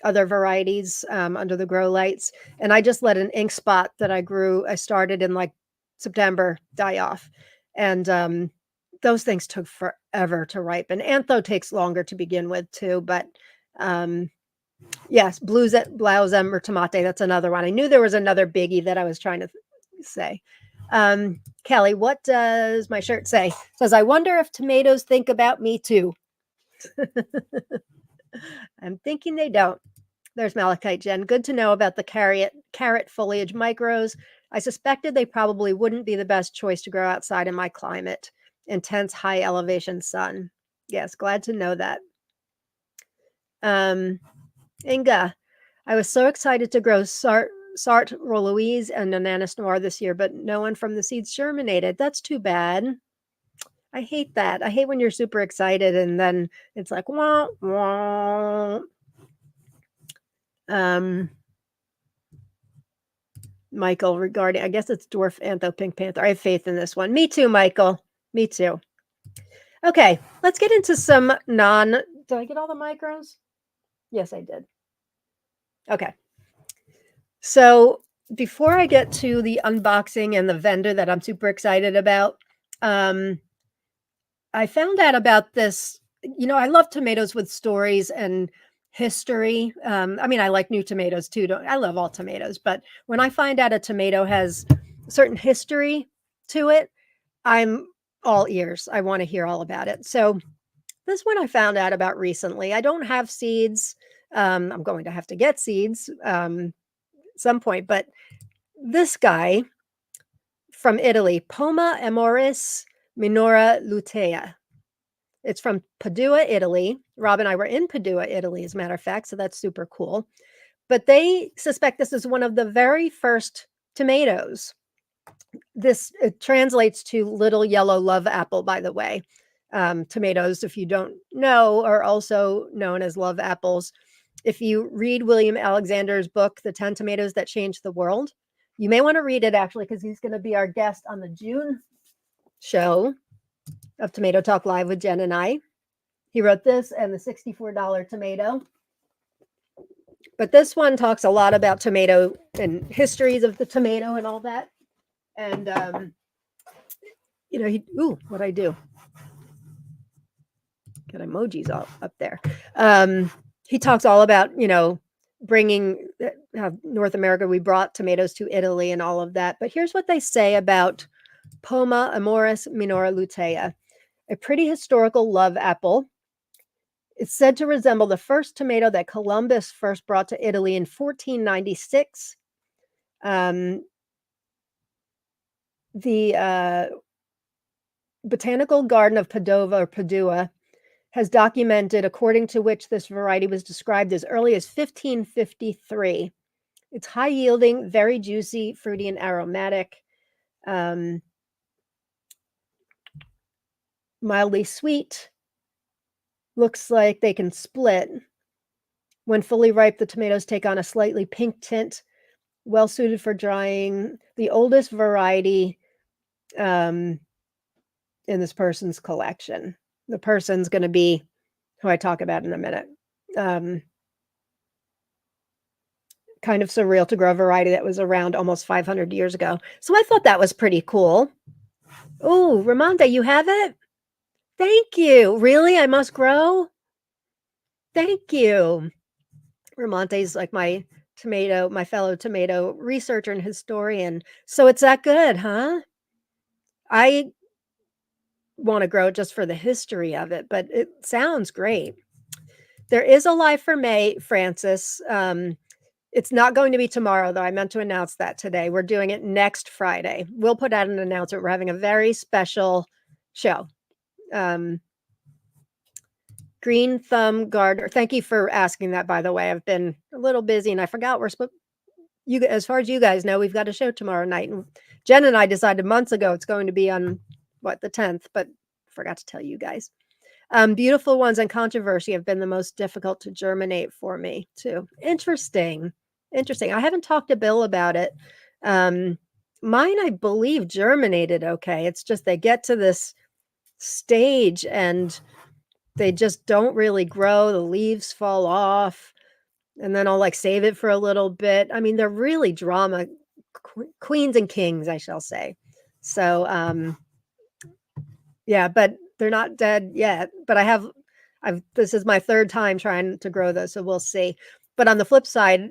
other varieties under the grow lights. And I just let an Ink Spot that I started in like September die off. And those things took forever to ripen. Antho takes longer to begin with too, but yes, Blauzem or Tomate, that's another one. I knew there was another biggie that I was trying to say. Kelly, what does my shirt say? It says, I wonder if tomatoes think about me too. I'm thinking they don't. There's Malachite Jen. Good to know about the carrot foliage micros. I suspected they probably wouldn't be the best choice to grow outside in my climate. Intense high elevation sun. Yes, glad to know that. Inga, I was so excited to grow Sartre Louise and Ananas Noir this year, but no one from the seeds germinated. That's too bad. I hate that. I hate when you're super excited and then it's like, wah, wah. Michael, regarding, I guess it's dwarf antho pink panther. I have faith in this one. Me too, Michael. Me too. Okay, let's get into some did I get all the micros? Yes, I did. Okay. So before I get to the unboxing and the vendor that I'm super excited about, I found out about this. I love tomatoes with stories and history. I mean, I like new tomatoes too. I love all tomatoes, but when I find out a tomato has certain history to it, I'm all ears. I want to hear all about it. So this one I found out about recently. I don't have seeds. I'm going to have to get seeds at some point, but this guy from Italy, Poma Amoris Minora Lutea. It's from Padua, Italy. Rob and I were in Padua, Italy, as a matter of fact, so that's super cool. But they suspect this is one of the very first tomatoes. This it translates to little yellow love apple, by the way. Tomatoes, if you don't know, are also known as love apples. If you read William Alexander's book, The 10 Tomatoes That Changed the World, you may want to read it actually, because he's going to be our guest on the June show of Tomato Talk Live with Jen and I. He wrote this and the $64 tomato. But this one talks a lot about tomato and histories of the tomato and all that. And, what'd I do? Got emojis up there. He talks all about, bringing North America, we brought tomatoes to Italy and all of that. But here's what they say about Poma Amoris Minora Lutea, a pretty historical love apple. It's said to resemble the first tomato that Columbus first brought to Italy in 1496. The Botanical Garden of Padua has documented, according to which this variety was described as early as 1553. It's high yielding, very juicy, fruity, and aromatic. Mildly sweet. Looks like they can split. When fully ripe, the tomatoes take on a slightly pink tint, well suited for drying. The oldest variety in this person's collection. The person's going to be who I talk about in a minute. Kind of surreal to grow a variety that was around almost 500 years ago. So I thought that was pretty cool. Oh, Ramonda, you have it? Thank you. Really? I must grow? Thank you. Ramonte's like my fellow tomato researcher and historian. So it's that good, huh? I want to grow it just for the history of it, but it sounds great. There is a live for May, Francis. It's not going to be tomorrow, though. I meant to announce that today. We're doing it next Friday. We'll put out an announcement. We're having a very special show. Green Thumb Gardener. Thank you for asking that, by the way. I've been a little busy and I forgot as far as you guys know, we've got a show tomorrow night. And Jen and I decided months ago it's going to be on the 10th, but forgot to tell you guys. Beautiful ones and controversy have been the most difficult to germinate for me too. Interesting. I haven't talked to Bill about it. Mine, I believe, germinated okay. It's just they get to this stage and they just don't really grow. The leaves fall off, and then I'll save it for a little bit. I mean, they're really drama queens and kings, I shall say. So, yeah, but they're not dead yet. But this is my third time trying to grow those, so we'll see. But on the flip side,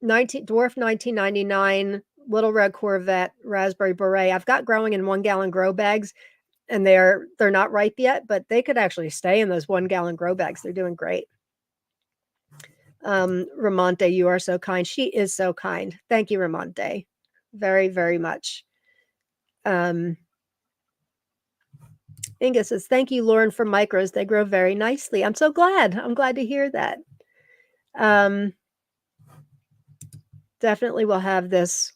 Dwarf 1999, Little Red Corvette, Raspberry Beret, I've got growing in 1 gallon grow bags, and they're not ripe yet, but they could actually stay in those 1 gallon grow bags. They're doing great. Ramonte, you are so kind. She is so kind. Thank you, Ramonte. Very, very much. Inga says, thank you, Lauren, for micros. They grow very nicely. I'm so glad. I'm glad to hear that. Definitely will have this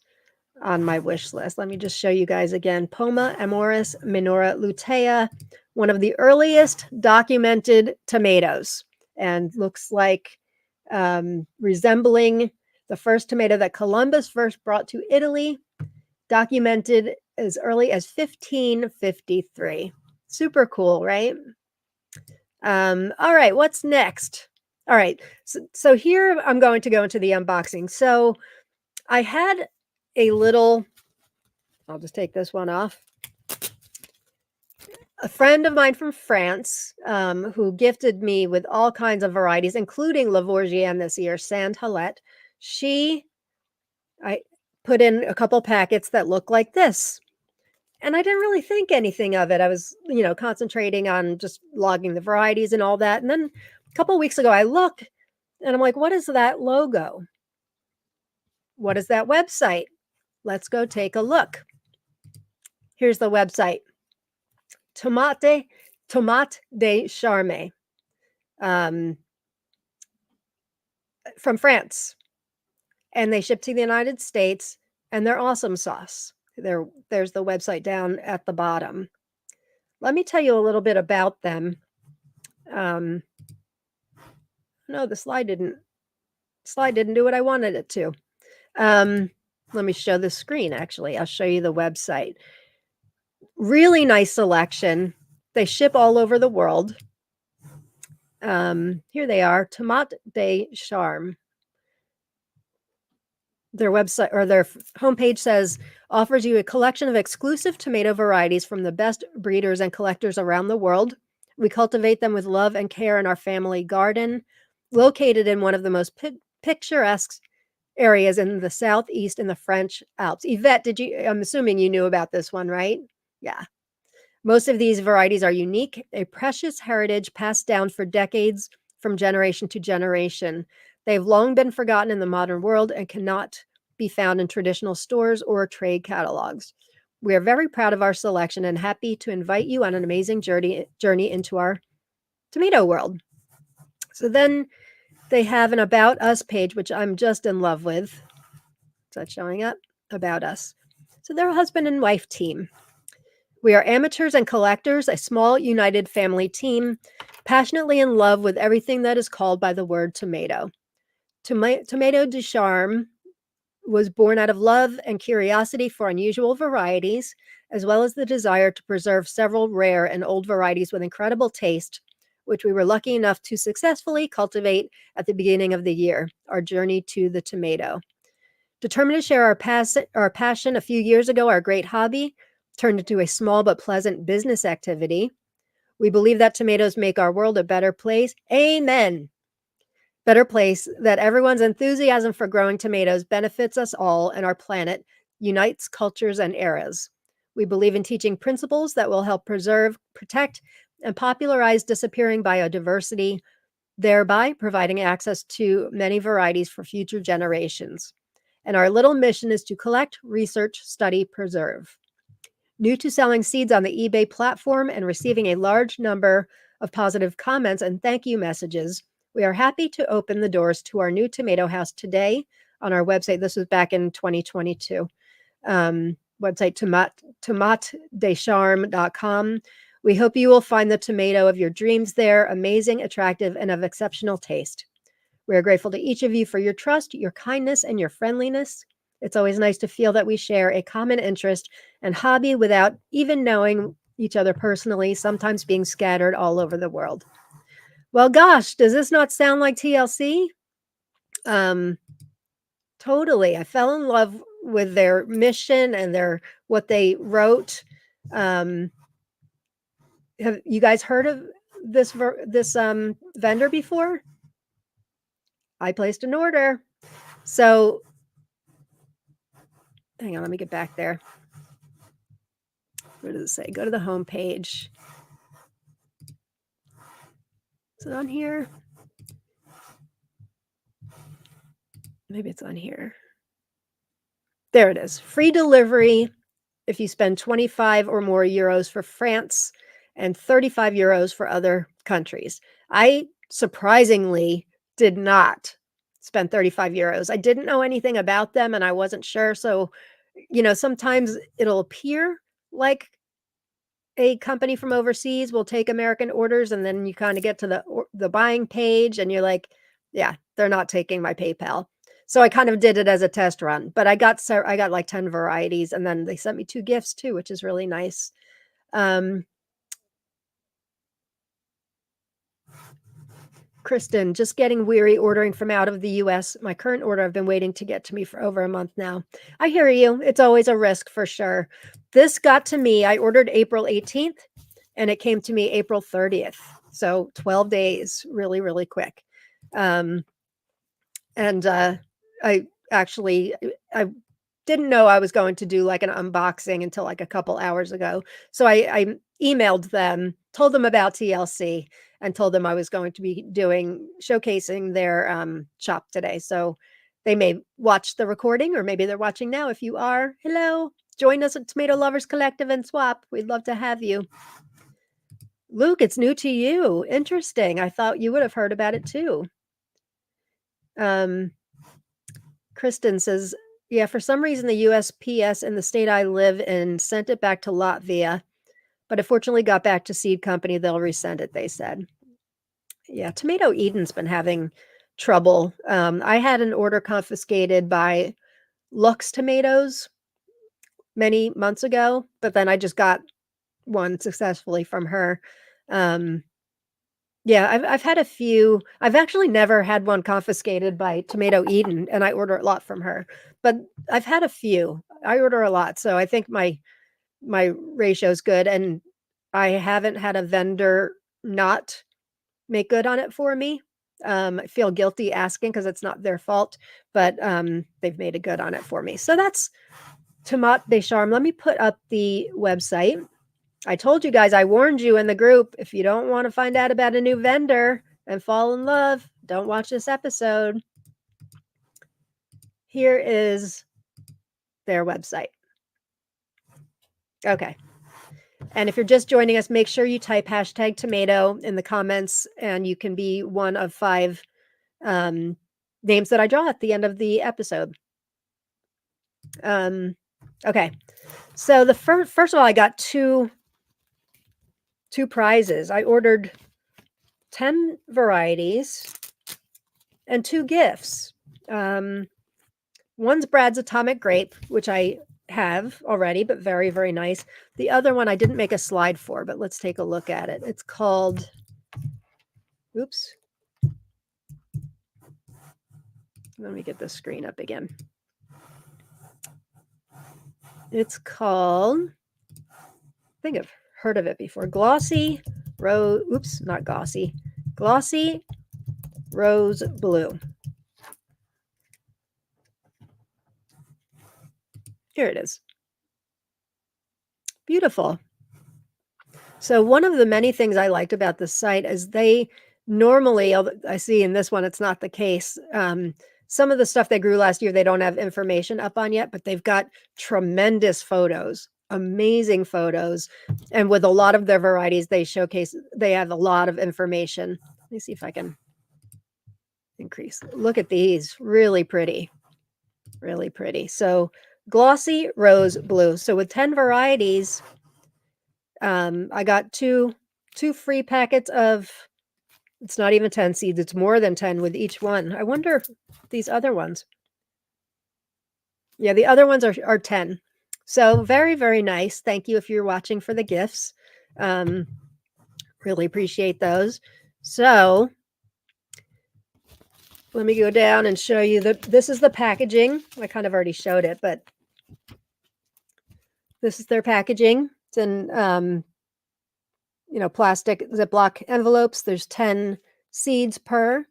on my wish list. Let me just show you guys again. Poma Amoris Minora Lutea, one of the earliest documented tomatoes, and looks like resembling the first tomato that Columbus first brought to Italy, documented as early as 1553. Super cool, right? All right, what's next? All right. So here I'm going to go into the unboxing. So I had a little, I'll just take this one off. A friend of mine from France, who gifted me with all kinds of varieties, including Lavoisienne this year, Sand Halette. I put in a couple packets that look like this. And I didn't really think anything of it. I was, concentrating on just logging the varieties and all that. And then a couple weeks ago, I looked and I'm like, what is that logo? What is that website? Let's go take a look. Here's the website. Tomate de Charme, um, from France. And they ship to the United States, and they're awesome sauce. There's the website down at the bottom. Let me tell you a little bit about them. Um, no, the slide didn't do what I wanted it to. Let me show the screen, actually. I'll show you the website. Really nice selection. They ship all over the world. Here they are, Tomate de Charme. Their website or their homepage says, offers you a collection of exclusive tomato varieties from the best breeders and collectors around the world. We cultivate them with love and care in our family garden, located in one of the most picturesque areas in the southeast in the French Alps. Yvette, I'm assuming you knew about this one, right? Yeah. Most of these varieties are unique, a precious heritage passed down for decades from generation to generation. They've long been forgotten in the modern world and cannot be found in traditional stores or trade catalogs. We are very proud of our selection and happy to invite you on an amazing journey into our tomato world. So then they have an About Us page, which I'm just in love with. Is that showing up? About Us. So they're a husband and wife team. We are amateurs and collectors, a small, united family team, passionately in love with everything that is called by the word tomato. Tomato de Charme was born out of love and curiosity for unusual varieties, as well as the desire to preserve several rare and old varieties with incredible taste, which we were lucky enough to successfully cultivate at the beginning of the year, our journey to the tomato. Determined to share our passion a few years ago, our great hobby turned into a small but pleasant business activity. We believe that tomatoes make our world a better place. Amen. Better place, that everyone's enthusiasm for growing tomatoes benefits us all and our planet, unites cultures and eras. We believe in teaching principles that will help preserve, protect, and popularize disappearing biodiversity, thereby providing access to many varieties for future generations. And our little mission is to collect, research, study, preserve. New to selling seeds on the eBay platform and receiving a large number of positive comments and thank you messages, we are happy to open the doors to our new tomato house today on our website. This was back in 2022. Website tomatedecharme.com. We hope you will find the tomato of your dreams there, amazing, attractive, and of exceptional taste. We are grateful to each of you for your trust, your kindness, and your friendliness. It's always nice to feel that we share a common interest and hobby without even knowing each other personally, sometimes being scattered all over the world. Well, gosh, does this not sound like TLC? Totally. I fell in love with their mission and what they wrote. Have you guys heard of this vendor before? I placed an order. So hang on, let me get back there. What does it say? Go to the home page. Is it on here? Maybe it's on here. There it is. Free delivery if you spend 25 or more euros for France and 35 euros for other countries. I surprisingly did not spend 35 euros. I didn't know anything about them and I wasn't sure. So, sometimes it'll appear like a company from overseas will take American orders, and then you kind of get to the buying page and you're like, yeah, they're not taking my PayPal. So I kind of did it as a test run, but I got like 10 varieties, and then they sent me 2 gifts too, which is really nice. Kristen, just getting weary ordering from out of the US. My current order I've been waiting to get to me for over a month now. I hear you. It's always a risk for sure. This got to me. I ordered April 18th and it came to me April 30th. So 12 days, really, really quick. And I actually I didn't know I was going to do like an unboxing until like a couple hours ago. So I emailed them, told them about TLC, and told them I was going to be showcasing their shop today. So they may watch the recording, or maybe they're watching now. If you are, hello, join us at Tomato Lovers Collective and Swap. We'd love to have you. Luke, it's new to you. Interesting. I thought you would have heard about it too. Kristen says, yeah, for some reason, the USPS in the state I live in sent it back to Latvia, but it fortunately got back to Seed Company. They'll resend it, they said. Yeah, Tomato Eden's been having trouble. I had an order confiscated by Lux Tomatoes many months ago, but then I just got one successfully from her. Yeah, I've had a few. I've actually never had one confiscated by Tomato Eden, and I order a lot from her. But I've had a few. I order a lot, so I think my ratio is good, and I haven't had a vendor not make good on it for me. I feel guilty asking because it's not their fault, but they've made a good on it for me. So that's Tomate de Charme. Let me put up the website. I told you guys, I warned you in the group, if you don't want to find out about a new vendor and fall in love, don't watch this episode. Here is their website. Okay. And if you're just joining us, make sure you type hashtag tomato in the comments, and you can be one of 5 names that I draw at the end of the episode. Okay. So the first of all, I got two prizes. I ordered 10 varieties and 2 gifts. One's Brad's Atomic Grape, which I have already, but very, very nice. The other one I didn't make a slide for, but let's take a look at it. It's called, oops. Let me get the screen up again. It's called, I think I've heard of it before, Glossy Rose, oops, not Glossy, Glossy Rose Blue. Here it is. Beautiful. So one of the many things I liked about this site is they normally, I see in this one, it's not the case. Some of the stuff they grew last year, they don't have information up on yet, but they've got tremendous photos, amazing photos. And with a lot of their varieties, they have a lot of information. Let me see if I can increase. Look at these, really pretty, really pretty. So Glossy Rose Blue. So with 10 varieties, I got two free packets of, it's not even 10 seeds, it's more than 10 with each one. I wonder if these other ones. Yeah, the other ones are 10. So very, very nice. Thank you if you're watching for the gifts. Really appreciate those. So let me go down and show you this is the packaging. I kind of already showed it, but this is their packaging. It's in plastic Ziploc envelopes. There's 10 seeds per.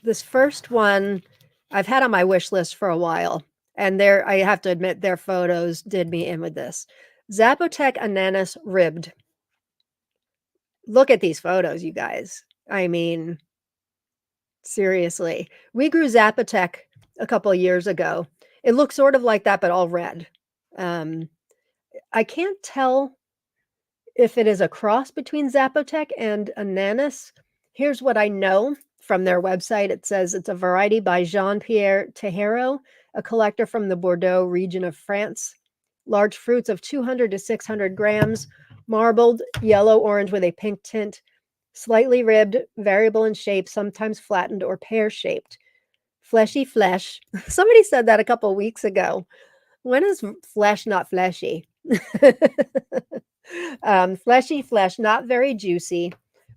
This first one I've had on my wish list for a while, and I have to admit, their photos did me in with this. Zapotec Ananas Ribbed. Look at these photos, you guys. I mean, seriously. We grew Zapotec a couple of years ago. It looks sort of like that, but all red. I can't tell if it is a cross between Zapotec and Ananas. Here's what I know from their website. It says it's a variety by Jean-Pierre Tejero, a collector from the Bordeaux region of France. Large fruits of 200 to 600 grams, marbled, yellow-orange with a pink tint, slightly ribbed, variable in shape, sometimes flattened or pear-shaped. Fleshy flesh. Somebody said that a couple of weeks ago. When is flesh not fleshy? Fleshy flesh, not very juicy,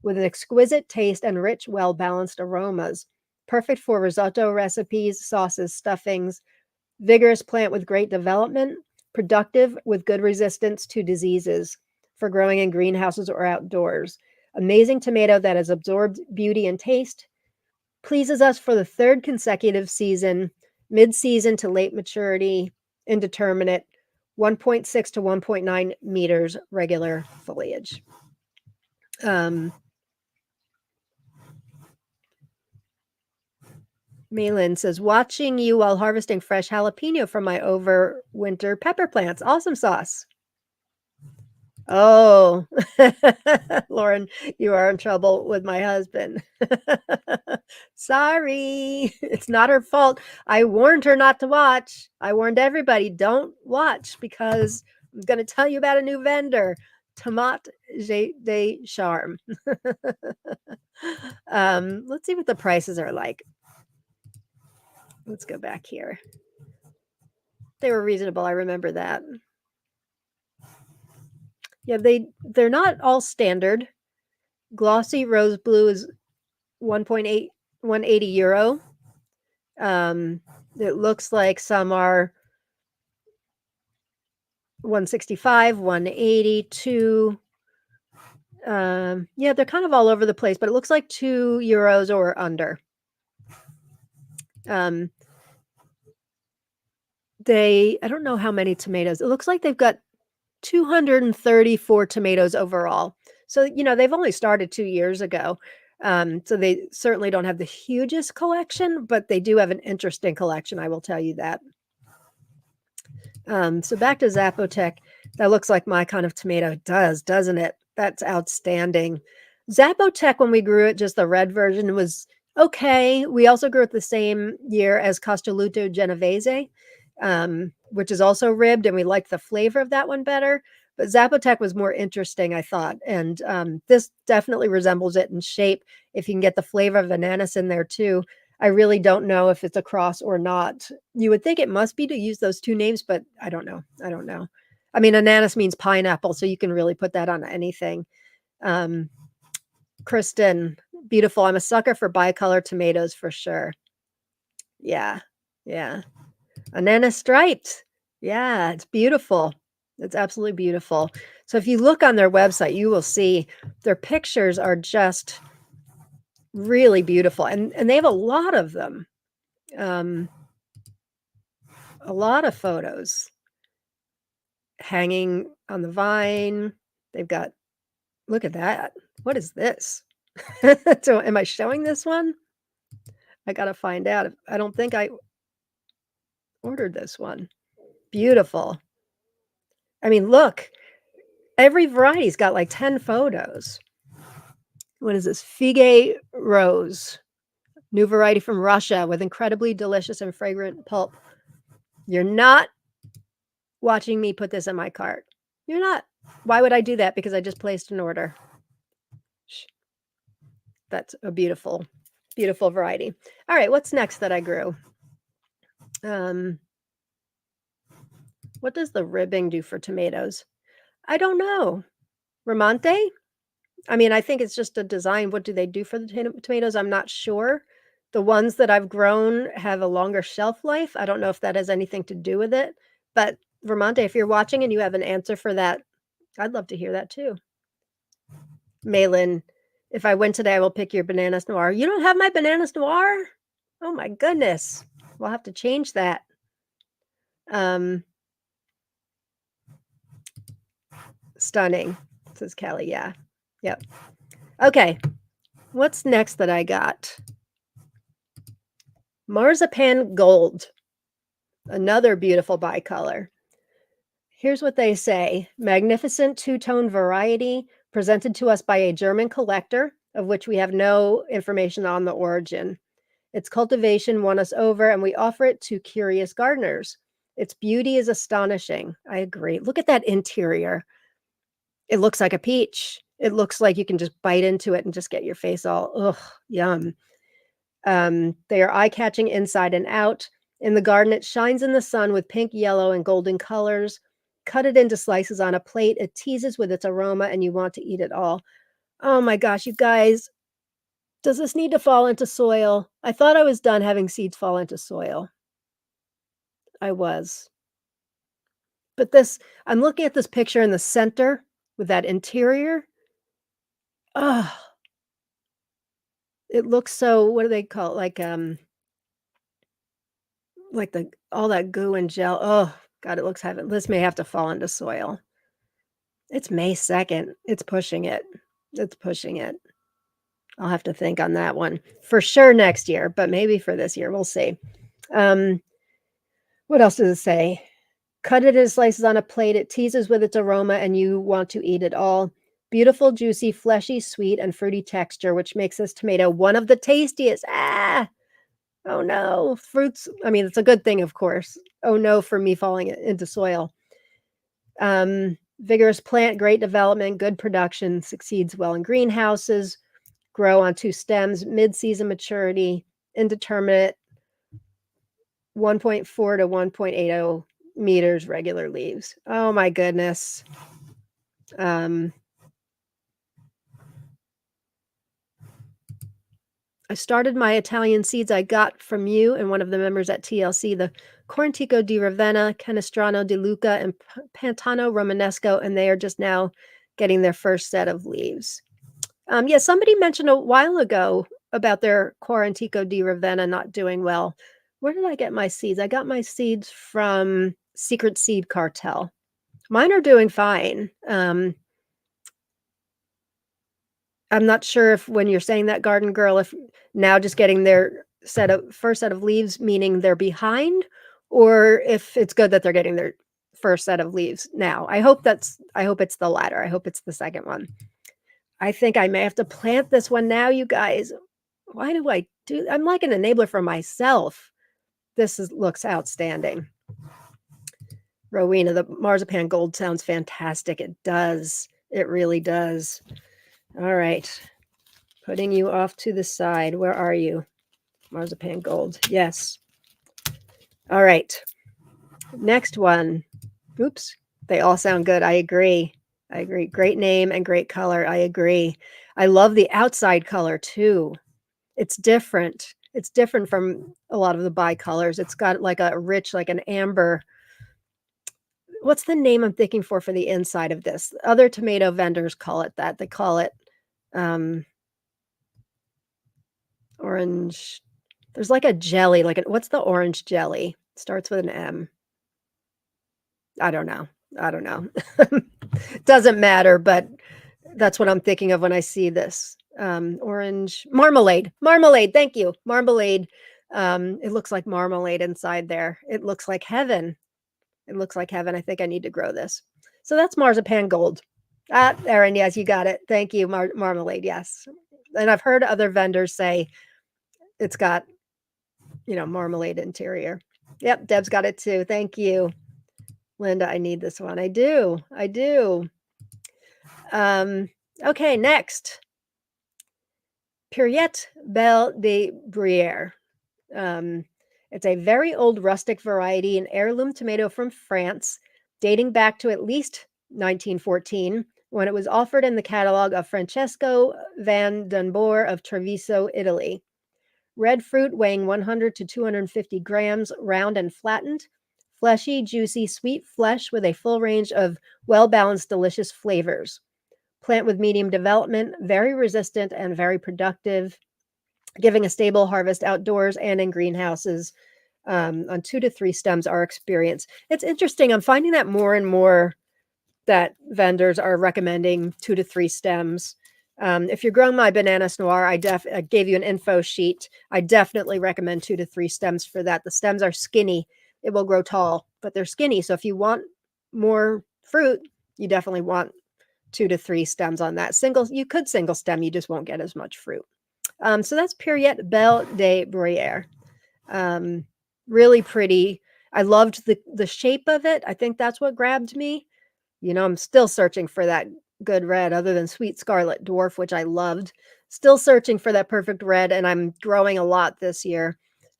with an exquisite taste and rich, well-balanced aromas. Perfect for risotto recipes, sauces, stuffings. Vigorous plant with great development. Productive with good resistance to diseases for growing in greenhouses or outdoors. Amazing tomato that has absorbed beauty and taste. Pleases us for the third consecutive season, mid-season to late maturity, indeterminate, 1.6 to 1.9 meters regular foliage. Malin says, watching you while harvesting fresh jalapeno from my overwinter pepper plants. Awesome sauce. Oh, Lauren, you are in trouble with my husband. Sorry, it's not her fault. I warned her not to watch. I warned everybody, don't watch because I'm going to tell you about a new vendor, Tomate de Charme. Let's see what the prices are like. Let's go back here. They were reasonable. I remember that. Yeah, they're not all standard. Glossy rose blue is 1.8 180 euro. It looks like some are 165, 182. Yeah, they're kind of all over the place, but it looks like €2 or under. I don't know how many tomatoes. It looks like they've got 234 tomatoes overall. So, they've only started 2 years ago. So they certainly don't have the hugest collection, but they do have an interesting collection, I will tell you that. So back to Zapotec. That looks like my kind of tomato. It does, doesn't it? That's outstanding. Zapotec, when we grew it, just the red version, was okay. We also grew it the same year as Costoluto Genovese, which is also ribbed, and we liked the flavor of that one better. But Zapotec was more interesting, I thought. And this definitely resembles it in shape. If you can get the flavor of ananas in there too. I really don't know if it's a cross or not. You would think it must be to use those two names, but I don't know. I don't know. I mean, ananas means pineapple, so you can really put that on anything. Kristen, beautiful. I'm a sucker for bicolor tomatoes for sure. Yeah. Yeah. Ananas striped. Yeah, it's beautiful. It's absolutely beautiful. So if you look on their website, you will see their pictures are just really beautiful. And they have a lot of them. A lot of photos hanging on the vine. They've got, look at that. What is this? So am I showing this one? I got to find out. I don't think I ordered this one. Beautiful. I mean, look, every variety's got like 10 photos. What is this? Figue Rose. New variety from Russia with incredibly delicious and fragrant pulp. You're not watching me put this in my cart. You're not. Why would I do that? Because I just placed an order. That's a beautiful, beautiful variety. All right, what's next that I grew? What does the ribbing do for tomatoes? I don't know. Ramante? I mean, I think it's just a design. What do they do for the tomatoes? I'm not sure. The ones that I've grown have a longer shelf life. I don't know if that has anything to do with it. But Vermonte, if you're watching and you have an answer for that, I'd love to hear that too. Malin, if I win today, I will pick your bananas noir. You don't have my bananas noir? Oh my goodness. We'll have to change that. Stunning, says Kelly. Yeah. Yep. Okay. What's next that I got? Marzipan Gold. Another beautiful bicolor. Here's what they say. Magnificent two-tone variety presented to us by a German collector, of which we have no information on the origin. Its cultivation won us over, and we offer it to curious gardeners. Its beauty is astonishing. I agree. Look at that interior. It looks like a peach. It looks like you can just bite into it and just get your face all, ugh, yum. They are eye-catching inside and out. In the garden, it shines in the sun with pink, yellow, and golden colors. Cut it into slices on a plate. It teases with its aroma, and you want to eat it all. Oh my gosh, you guys, does this need to fall into soil? I thought I was done having seeds fall into soil. I was. But this I'm looking at this picture in the center with that interior. Oh, it looks so what do they call it? Like the all that goo and gel. Oh, God, it looks heaven. This may have to fall into soil. It's May 2nd. It's pushing it. It's pushing it. I'll have to think on that one. For sure next year, but maybe for this year, we'll see. Um, what else does it say? Cut it in slices on a plate. It teases with its aroma, and you want to eat it all. Beautiful, juicy, fleshy, sweet, and fruity texture, which makes this tomato one of the tastiest. Ah, oh no. Fruits, I mean, it's a good thing, of course. Oh no, for me falling into soil. Vigorous plant, great development, good production, succeeds well in greenhouses, grow on 2 stems, mid-season maturity, indeterminate, 1.4 to 1.80 meters, regular leaves. Oh my goodness. I started my Italian seeds I got from you and one of the members at TLC, the Corntico di Ravenna, Canestrano di Lucca, and Pantano Romanesco, and they are just now getting their first set of leaves. Yeah, somebody mentioned a while ago about their Quarantico di Ravenna not doing well. Where did I get my seeds? I got my seeds from Secret Seed Cartel. Mine are doing fine. I'm not sure if when you're saying that, Garden Girl, if now just getting their first set of leaves, meaning they're behind, or if it's good that they're getting their first set of leaves now. I hope it's the latter. I hope it's the second one. I think I may have to plant this one now, you guys. Why do I do I'm like an enabler for myself. Looks outstanding. Rowena, the marzipan gold sounds fantastic. It does. It really does. All right. Putting you off to the side. Where are you? Marzipan gold. Yes. All right. Next one. Oops. They all sound good. I agree. I agree. Great name and great color. I agree. I love the outside color too. It's different. It's different from a lot of the bicolors. It's got like a rich, like an amber. What's the name I'm thinking for the inside of this? Other tomato vendors call it that. They call it orange. There's like a jelly, what's the orange jelly? Starts with an M. I don't know. I don't know. Doesn't matter, but that's what I'm thinking of when I see this. Orange marmalade. Marmalade. Thank you. Marmalade. It looks like marmalade inside there. It looks like heaven. It looks like heaven. I think I need to grow this. So that's marzipan gold. Erin, yes, you got it. Thank you. Marmalade, yes. And I've heard other vendors say it's got, marmalade interior. Yep, Deb's got it too. Thank you. Linda, I need this one. I do. I do. Okay, next. Purette Belle de Bruyere. It's a very old rustic variety, an heirloom tomato from France, dating back to at least 1914, when it was offered in the catalog of Francesco van Dunboer of Treviso, Italy. Red fruit weighing 100 to 250 grams, round and flattened, fleshy, juicy, sweet flesh with a full range of well-balanced, delicious flavors. Plant with medium development, very resistant and very productive, giving a stable harvest outdoors and in greenhouses. On 2 to 3 stems are experienced. It's interesting. I'm finding that more and more that vendors are recommending 2 to 3 stems. If you're growing my bananas noir, I gave you an info sheet. I definitely recommend 2 to 3 stems for that. The stems are skinny. It will grow tall, but they're skinny. So if you want more fruit, you definitely want 2 to 3 stems on that. You could single stem, you just won't get as much fruit. So that's Purette Belle de Bruyere. Really pretty. I loved the shape of it. I think that's what grabbed me. I'm still searching for that good red other than Sweet Scarlet Dwarf, which I loved. Still searching for that perfect red, and I'm growing a lot this year.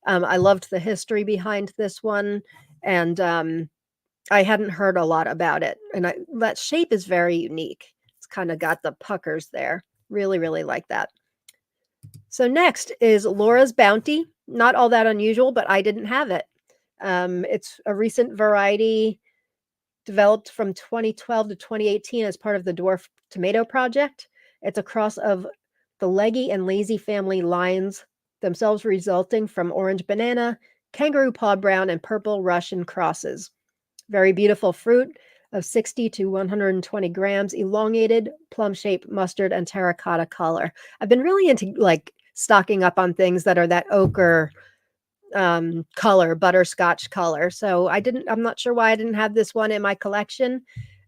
I loved the history behind this one, and I hadn't heard a lot about it. And that shape is very unique. It's kind of got the puckers there. Really, really like that. So next is Laura's Bounty. Not all that unusual, but I didn't have it. It's a recent variety developed from 2012 to 2018 as part of the Dwarf Tomato Project. It's a cross of the leggy and lazy family lines, themselves resulting from orange banana, kangaroo paw brown, and purple Russian crosses. Very beautiful fruit of 60 to 120 grams, elongated, plum-shaped mustard and terracotta color. I've been really into like stocking up on things that are that ochre color, butterscotch color. So I'm not sure why I didn't have this one in my collection.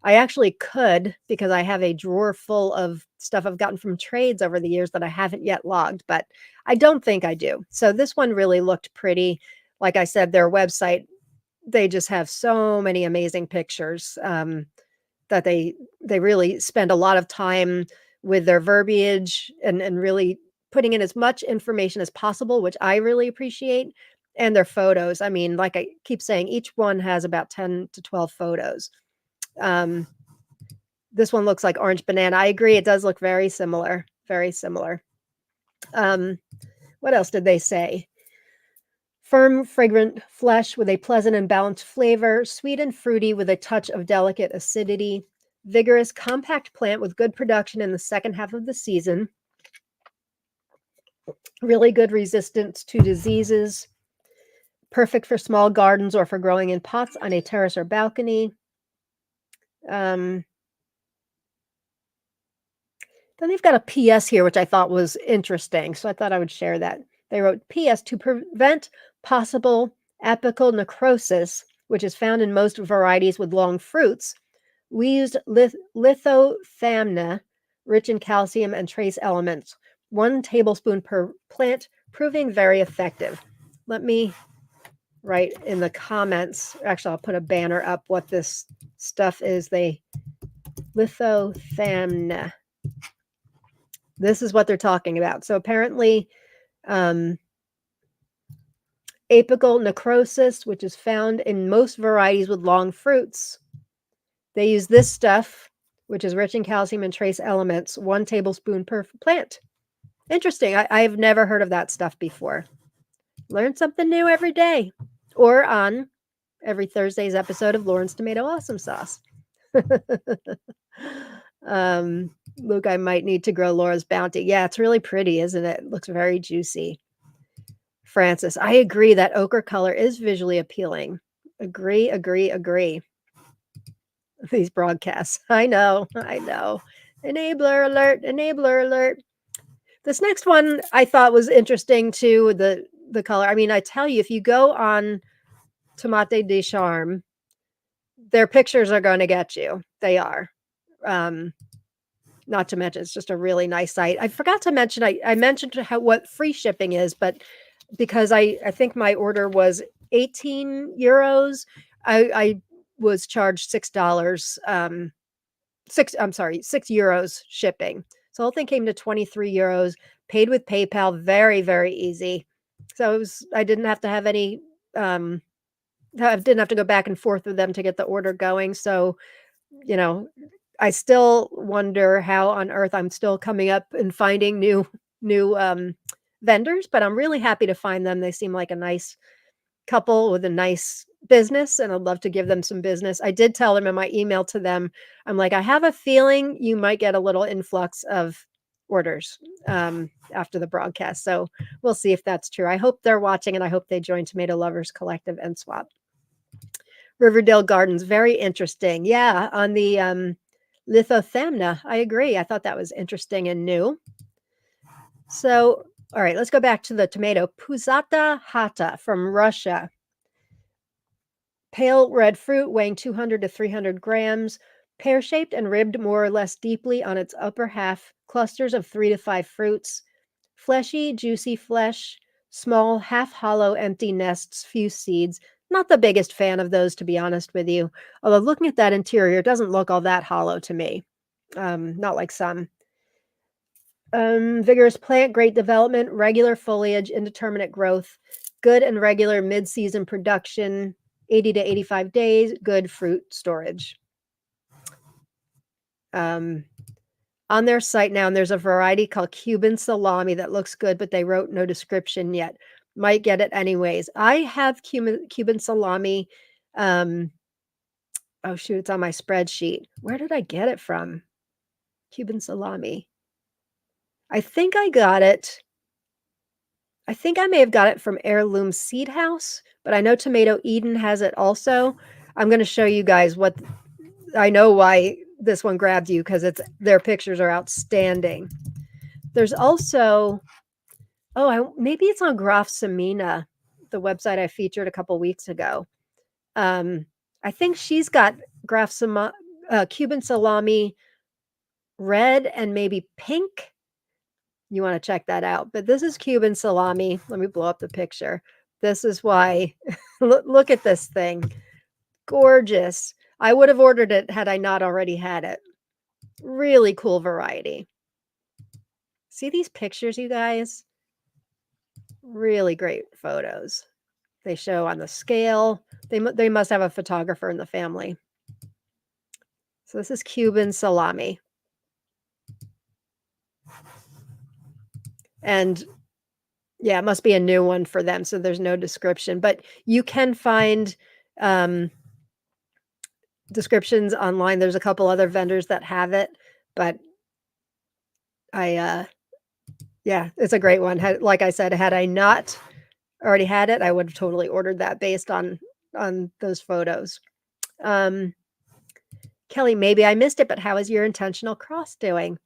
I actually could, because I have a drawer full of stuff I've gotten from trades over the years that I haven't yet logged, but I don't think I do. So this one really looked pretty. Like I said, their website, they just have so many amazing pictures that they really spend a lot of time with their verbiage and really putting in as much information as possible, which I really appreciate. And their photos. I mean, like I keep saying, each one has about 10 to 12 photos. This one looks like orange banana. I agree. It does look very similar. Very similar. What else did they say? Firm, fragrant flesh with a pleasant and balanced flavor, sweet and fruity with a touch of delicate acidity, vigorous, compact plant with good production in the second half of the season, really good resistance to diseases, perfect for small gardens or for growing in pots on a terrace or balcony. Then they've got a PS here, which I thought was interesting, so I thought I would share that. They wrote, PS, to prevent possible apical necrosis, which is found in most varieties with long fruits, we used lithothamna, rich in calcium and trace elements, 1 tablespoon per plant, proving very effective. Let me write in the comments. Actually, I'll put a banner up what this stuff is. Lithothamna. This is what they're talking about. So apparently, apical necrosis, which is found in most varieties with long fruits, they use this stuff, which is rich in calcium and trace elements, 1 tablespoon per plant. Interesting. I've never heard of that stuff before. Learn something new every day, or on every Thursday's episode of Lauren's Tomato Awesome Sauce. Luke, I might need to grow Laura's Bounty. Yeah, it's really pretty, isn't it? It looks very juicy. Francis, I agree that ochre color is visually appealing. Agree. These broadcasts. I know. Enabler alert. This next one I thought was interesting too, the color. I mean, I tell you, if you go on Tomate de Charme, their pictures are going to get you. They are. Not to mention, it's just a really nice site. I forgot to mention, I mentioned what free shipping is, but because I think my order was 18 euros, I was charged $6, I'm sorry, 6 euros shipping. So the whole thing came to 23 euros, paid with PayPal, very, very easy. So I didn't have to have any, I didn't have to go back and forth with them to get the order going. So, I still wonder how on earth I'm still coming up and finding new vendors, but I'm really happy to find them. They seem like a nice couple with a nice business, and I'd love to give them some business. I did tell them in my email to them, I'm like, I have a feeling you might get a little influx of orders after the broadcast. So we'll see if that's true. I hope they're watching, and I hope they join Tomato Lovers Collective and Swap. Riverdale Gardens, very interesting. Yeah, on the Lithothamna, I agree. I thought that was interesting and new. So, all right, let's go back to the tomato. Puzata hata from Russia. Pale red fruit weighing 200 to 300 grams, pear-shaped and ribbed more or less deeply on its upper half, clusters of 3 to 5 fruits, fleshy, juicy flesh, small, half-hollow, empty nests, few seeds. Not the biggest fan of those, to be honest with you. Although looking at that interior, it doesn't look all that hollow to me. Not like some. Vigorous plant, great development, regular foliage, indeterminate growth, good and regular mid-season production, 80 to 85 days, good fruit storage. on their site now, and there's a variety called Cuban salami that looks good, but they wrote no description yet. Might get it anyways. I have Cuban salami. Oh shoot, it's on my spreadsheet. Where did I get it from? Cuban salami. I think I got it. I think I may have got it from Heirloom Seed House, but I know Tomato Eden has it also. I'm going to show you guys what I know why this one grabbed you, because their pictures are outstanding. There's also, maybe it's on Graf Samina, the website I featured a couple weeks ago. I think she's got Cuban salami red and maybe pink. You want to check that out. But this is Cuban salami. Let me blow up the picture. This is why. Look at this thing. Gorgeous. I would have ordered it had I not already had it. Really cool variety. See these pictures, you guys? Really great photos. They show on the scale. They must have a photographer in the family. So this is Cuban salami. And yeah, it must be a new one for them, so there's no description. But you can find descriptions online. There's a couple other vendors that have it, but yeah, it's a great one. Like I said, had I not already had it, I would have totally ordered that based on those photos. Kelly, maybe I missed it, but how is your intentional cross doing?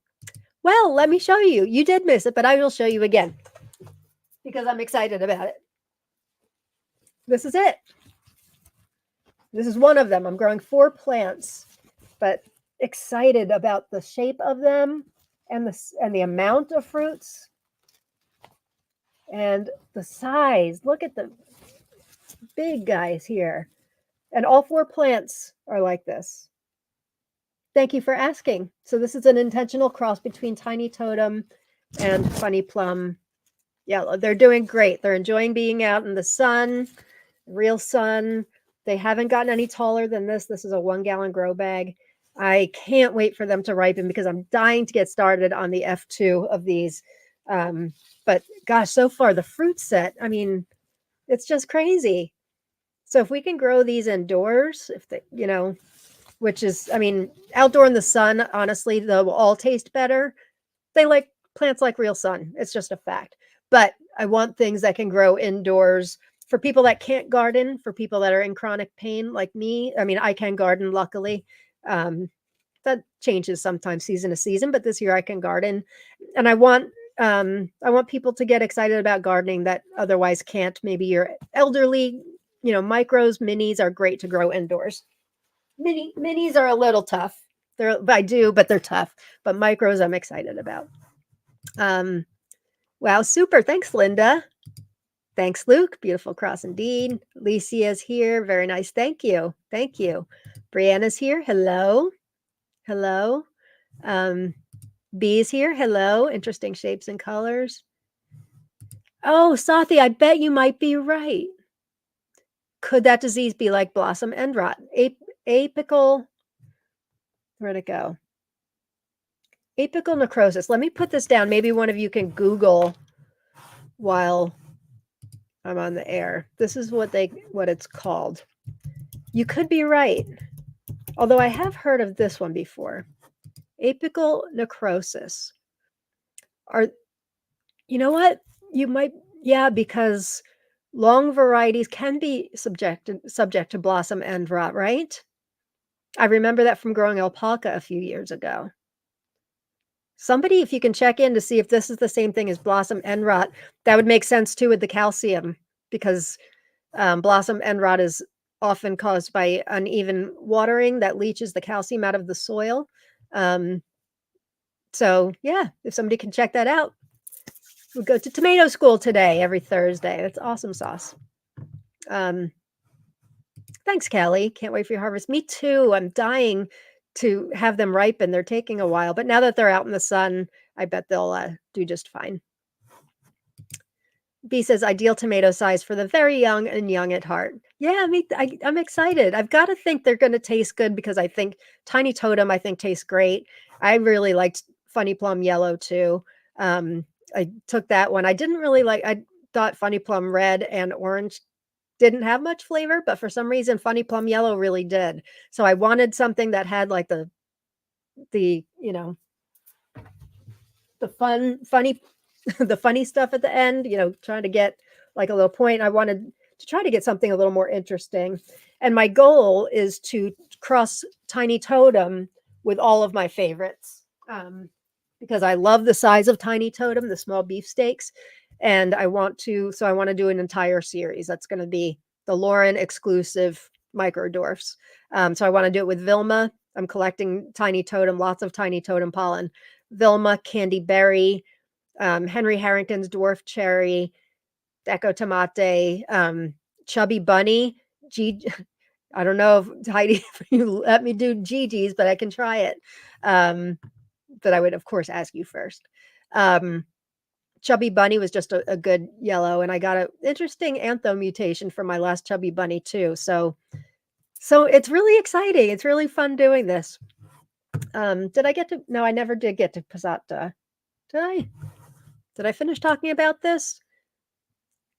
Well, let me show you. You did miss it, but I will show you again because I'm excited about it. This is it. This is one of them. I'm growing 4 plants, but excited about the shape of them and the amount of fruits and the size. Look at the big guys here. And all 4 plants are like this. Thank you for asking. So this is an intentional cross between Tiny Totem and Funny Plum. Yeah, they're doing great. They're enjoying being out in the sun, real sun. They haven't gotten any taller than this. This is a 1-gallon grow bag. I can't wait for them to ripen because I'm dying to get started on the F2 of these. But gosh, so far the fruit set, I mean, it's just crazy. So if we can grow these indoors, if they, which is, I mean, outdoor in the sun, honestly, they'll all taste better. They like plants like real sun. It's just a fact. But I want things that can grow indoors for people that can't garden, for people that are in chronic pain like me. I mean, I can garden, luckily. That changes sometimes season to season, but this year I can garden. And I want people to get excited about gardening that otherwise can't. Maybe you're elderly, micros, minis are great to grow indoors. Minis are a little tough. But they're tough. But micros I'm excited about. Wow, super. Thanks, Linda. Thanks, Luke. Beautiful cross indeed. Alicia's here. Very nice. Thank you. Thank you. Brianna's here. Hello. Hello. Bee's here. Hello. Interesting shapes and colors. Oh, Sathi, I bet you might be right. Could that disease be like blossom end rot? Apical, where'd it go? Apical necrosis. Let me put this down. Maybe one of you can Google while I'm on the air. This is what it's called. You could be right. Although I have heard of this one before. Apical necrosis. You know what? You might, yeah, because long varieties can be subject to blossom end rot, right? I remember that from growing alpaca a few years ago. Somebody, if you can check in to see if this is the same thing as blossom end rot, that would make sense too with the calcium, because blossom end rot is often caused by uneven watering that leaches the calcium out of the soil. So yeah, if somebody can check that out. We go to tomato school today, every Thursday. That's awesome sauce. Thanks, Kelly. Can't wait for your harvest. Me too. I'm dying to have them ripen. They're taking a while, but now that they're out in the sun, I bet they'll do just fine. B says ideal tomato size for the very young and young at heart. Yeah, I'm excited. I've got to think they're going to taste good because I think Tiny Totem, tastes great. I really liked Funny Plum Yellow too. I took that one. I didn't really like. I thought Funny Plum Red and Orange didn't have much flavor, but for some reason, Funny Plum Yellow really did. So I wanted something that had like the the funny the funny stuff at the end, trying to get like a little point. I wanted to try to get something a little more interesting. And my goal is to cross Tiny Totem with all of my favorites. Because I love the size of Tiny Totem, the small beefsteaks. And I want to do an entire series. That's going to be the Lauren exclusive micro-dwarfs. So I want to do it with Vilma. I'm collecting Tiny Totem, lots of Tiny Totem pollen. Vilma, Candy Berry, Henry Harrington's Dwarf Cherry, Echo Tomate, Chubby Bunny. G- I don't know if Heidi, if you let me do Gigi's, but I can try it. But I would, of course, ask you first. Chubby Bunny was just a good yellow, and I got an interesting antho mutation from my last Chubby Bunny too. So it's really exciting. It's really fun doing this. Did I get to? No, I never did get to Pizzata. Did I? Did I finish talking about this?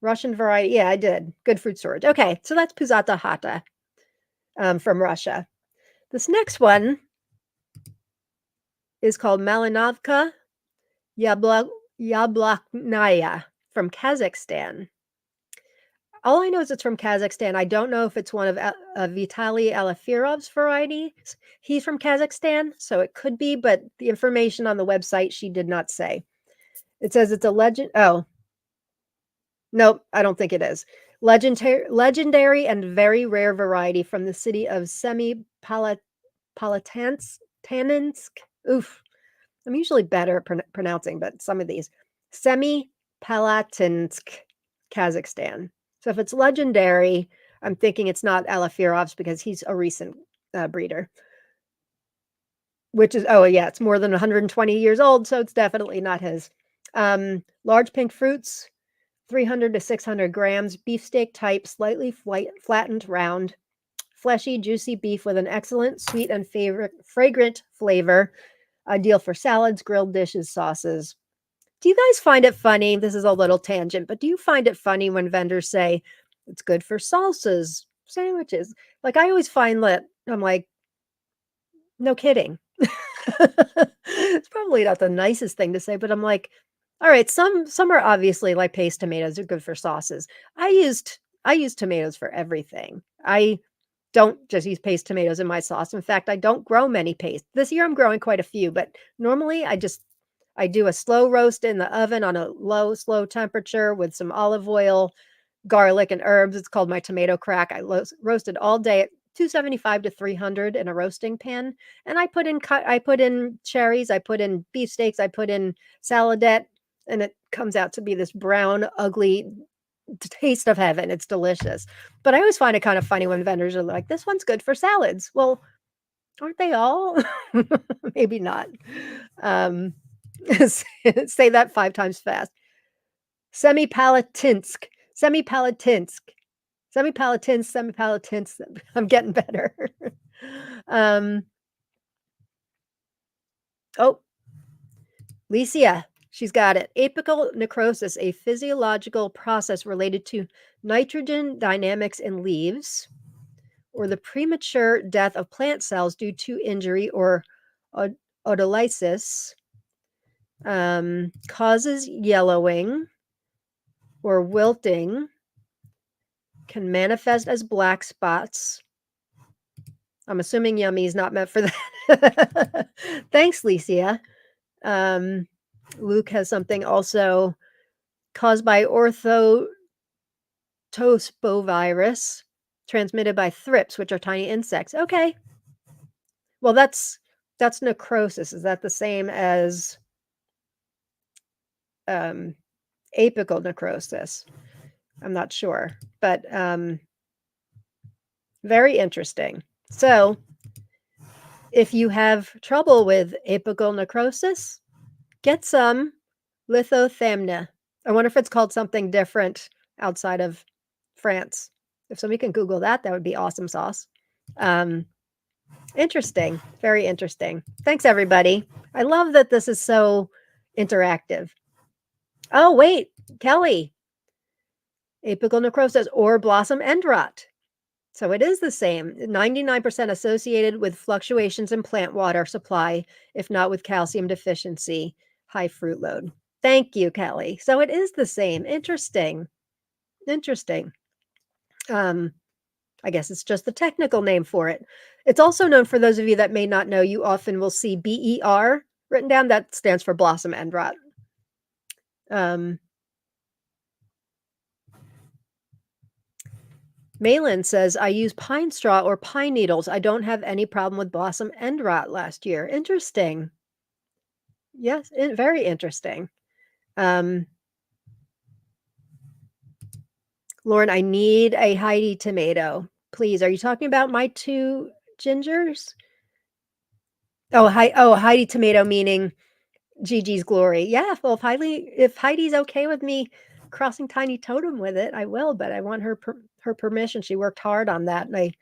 Russian variety. Yeah, I did. Good fruit storage. Okay, so that's Pizzata Hata from Russia. This next one is called Malinovka Yabloknaya from Kazakhstan. All I know is it's from Kazakhstan. I don't know if it's one of Vitaly Alafirov's varieties. He's from Kazakhstan, so it could be, but the information on the website she did not say. It says it's a legend. Oh, nope, I don't think it is. Legendary and very rare variety from the city of Semipalatinsk. Oof. I'm usually better at pronouncing, but some of these. Semipalatinsk, Kazakhstan. So if it's legendary, I'm thinking it's not Alafirov's because he's a recent breeder. Which is, oh yeah, it's more than 120 years old, so it's definitely not his. Large pink fruits, 300 to 600 grams, beefsteak type, slightly flattened round, fleshy, juicy beef with an excellent sweet and fragrant flavor, ideal for salads, grilled dishes, sauces. Do you guys find it funny? This is a little tangent, but do you find it funny when vendors say it's good for salsas, sandwiches? Like I always find that I'm like, no kidding. It's probably not the nicest thing to say, but I'm like, all right, some are obviously like paste tomatoes are good for sauces. I use tomatoes for everything. I don't just use paste tomatoes in my sauce. In fact, I don't grow many paste. This year I'm growing quite a few, but normally I do a slow roast in the oven on a slow temperature with some olive oil, garlic, and herbs. It's called my tomato crack. I roasted all day at 275 to 300 in a roasting pan, and I put in cherries, I put in beefsteaks, I put in saladette, and it comes out to be this brown, ugly taste of heaven. It's delicious. But I always find it kind of funny when vendors are like, "This one's good for salads." Well, aren't they all? Maybe not. Um, say that 5 times fast. Semipalatinsk, Semipalatinsk, Semipalatinsk. I'm getting better. um, oh, Licia, she's got it. Apical necrosis, a physiological process related to nitrogen dynamics in leaves, or the premature death of plant cells due to injury or odolysis, causes yellowing or wilting, can manifest as black spots. I'm assuming yummy is not meant for that. Thanks, Licia. Luke has something also caused by orthotosphovirus, transmitted by thrips, which are tiny insects. Okay. Well, that's necrosis. Is that the same as apical necrosis? I'm not sure, but very interesting. So if you have trouble with apical necrosis, get some lithothamna. I wonder if it's called something different outside of France. If somebody can Google that, that would be awesome sauce. Interesting. Very interesting. Thanks, everybody. I love that this is so interactive. Oh, wait, Kelly. Apical necrosis or blossom end rot. So it is the same, 99% associated with fluctuations in plant water supply, if not with calcium deficiency, high fruit load. Thank you, Kelly. So it is the same. Interesting. Interesting. I guess it's just the technical name for it. It's also known, for those of you that may not know, you often will see BER written down. That stands for blossom end rot. Malin says, I use pine straw or pine needles. I don't have any problem with blossom end rot last year. Interesting. Yes, very interesting. Lauren, I need a Heidi tomato. Please, are you talking about my two gingers? Oh, Heidi tomato meaning Gigi's glory. Yeah, well, if Heidi's okay with me crossing Tiny Totem with it, I will, but I want her permission. She worked hard on that, and I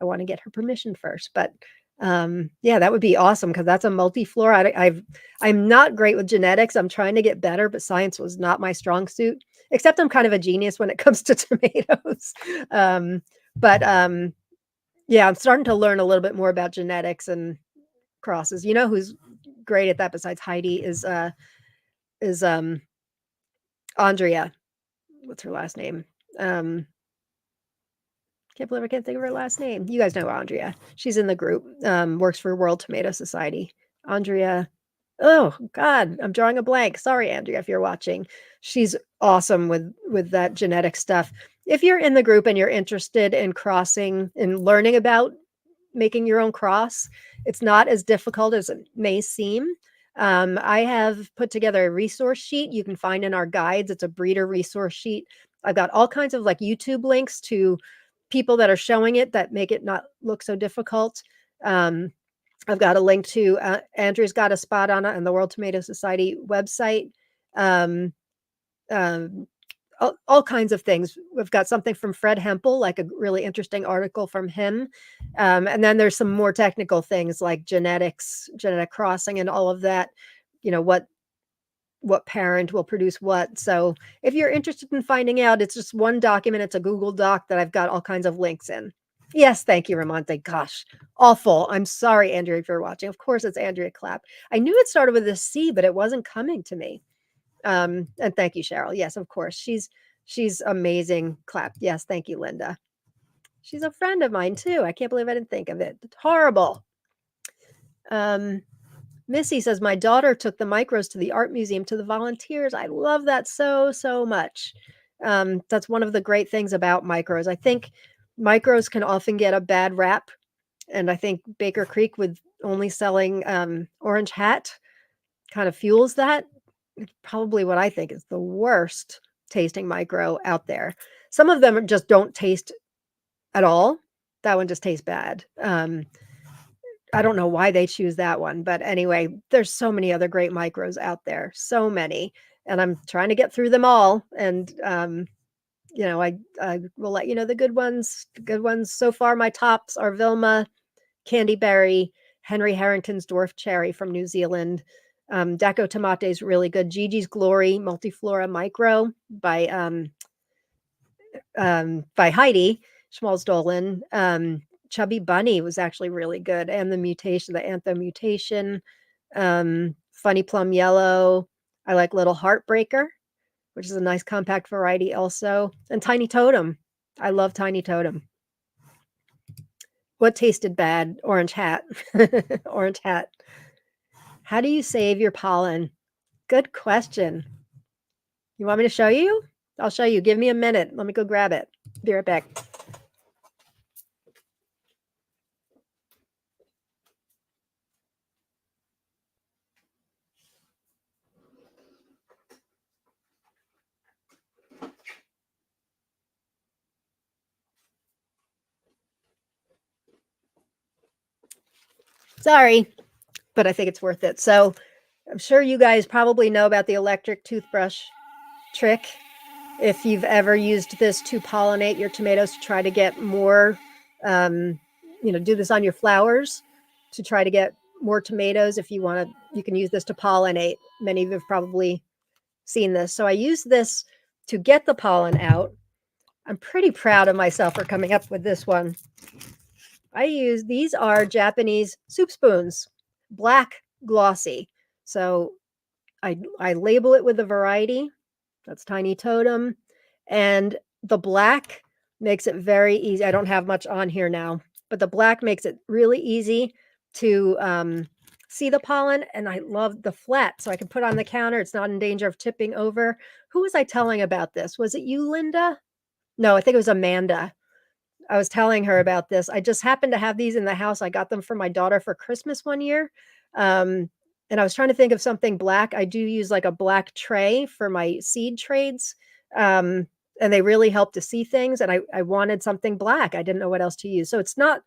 want to get her permission first. But yeah, that would be awesome because that's a multiflora. I'm not great with genetics. I'm trying to get better, but science was not my strong suit. Except I'm kind of a genius when it comes to tomatoes. Yeah, I'm starting to learn a little bit more about genetics and crosses. You know who's great at that besides Heidi is Andrea. What's her last name? Can't believe I can't think of her last name. You guys know Andrea. She's in the group. Works for World Tomato Society. Andrea. Oh God, I'm drawing a blank. Sorry, Andrea, if you're watching. She's awesome with that genetic stuff. If you're in the group and you're interested in crossing and learning about making your own cross, it's not as difficult as it may seem. I have put together a resource sheet you can find in our guides. It's a breeder resource sheet. I've got all kinds of like YouTube links to people that are showing it that make it not look so difficult. I've got a link to Andrew's got a spot on it on the World Tomato Society website. All kinds of things. We've got something from Fred Hempel, like a really interesting article from him. And then there's some more technical things like genetics, genetic crossing, and all of that. You know, what parent will produce what. So if you're interested in finding out, it's just one document. It's a Google Doc that I've got all kinds of links in. Yes, thank you, Ramonte. Gosh, awful. I'm sorry, Andrea, if you're watching. Of course, it's Andrea Clapp. I knew it started with a C, but it wasn't coming to me. And thank you, Cheryl. Yes, of course. She's amazing. Clap. Yes, thank you, Linda. She's a friend of mine too. I can't believe I didn't think of it. It's horrible. Missy says, my daughter took the micros to the art museum to the volunteers. I love that so much. That's one of the great things about micros. I think micros can often get a bad rap. And I think Baker Creek with only selling Orange Hat kind of fuels that. It's probably what I think is the worst tasting micro out there. Some of them just don't taste at all. That one just tastes bad. I don't know why they choose that one, but anyway, there's so many other great micros out there, so many, and I'm trying to get through them all. And you know, I will let you know the good ones. The good ones so far. My tops are Vilma, Candyberry, Henry Harrington's Dwarf Cherry from New Zealand. Deco Tomate is really good. Gigi's Glory Multiflora Micro by Heidi Schmalz-Dolan. Chubby Bunny was actually really good, and the Antho Mutation, Funny Plum Yellow. I like Little Heartbreaker, which is a nice compact variety also, and Tiny Totem. I love Tiny Totem. What tasted bad? Orange Hat. Orange Hat. How do you save your pollen? Good question. You want me to show you? I'll show you. Give me a minute. Let me go grab it. Be right back. Sorry, but I think it's worth it. So I'm sure you guys probably know about the electric toothbrush trick. If you've ever used this to pollinate your tomatoes to try to get more do this on your flowers to try to get more tomatoes. If you want to, you can use this to pollinate. Many of you have probably seen this. So I use this to get the pollen out. I'm pretty proud of myself for coming up with this one. These are Japanese soup spoons, black glossy. So I label it with the variety. That's Tiny Totem. And the black makes it very easy. I don't have much on here now, but the black makes it really easy to see the pollen. And I love the flat, so I can put on the counter. It's not in danger of tipping over. Who was I telling about this? Was it you, Linda? No, I think it was Amanda. I was telling her about this. I just happened to have these in the house. I got them for my daughter for Christmas one year. And I was trying to think of something black. I do use like a black tray for my seed trades. And they really help to see things. And I wanted something black. I didn't know what else to use. So it's not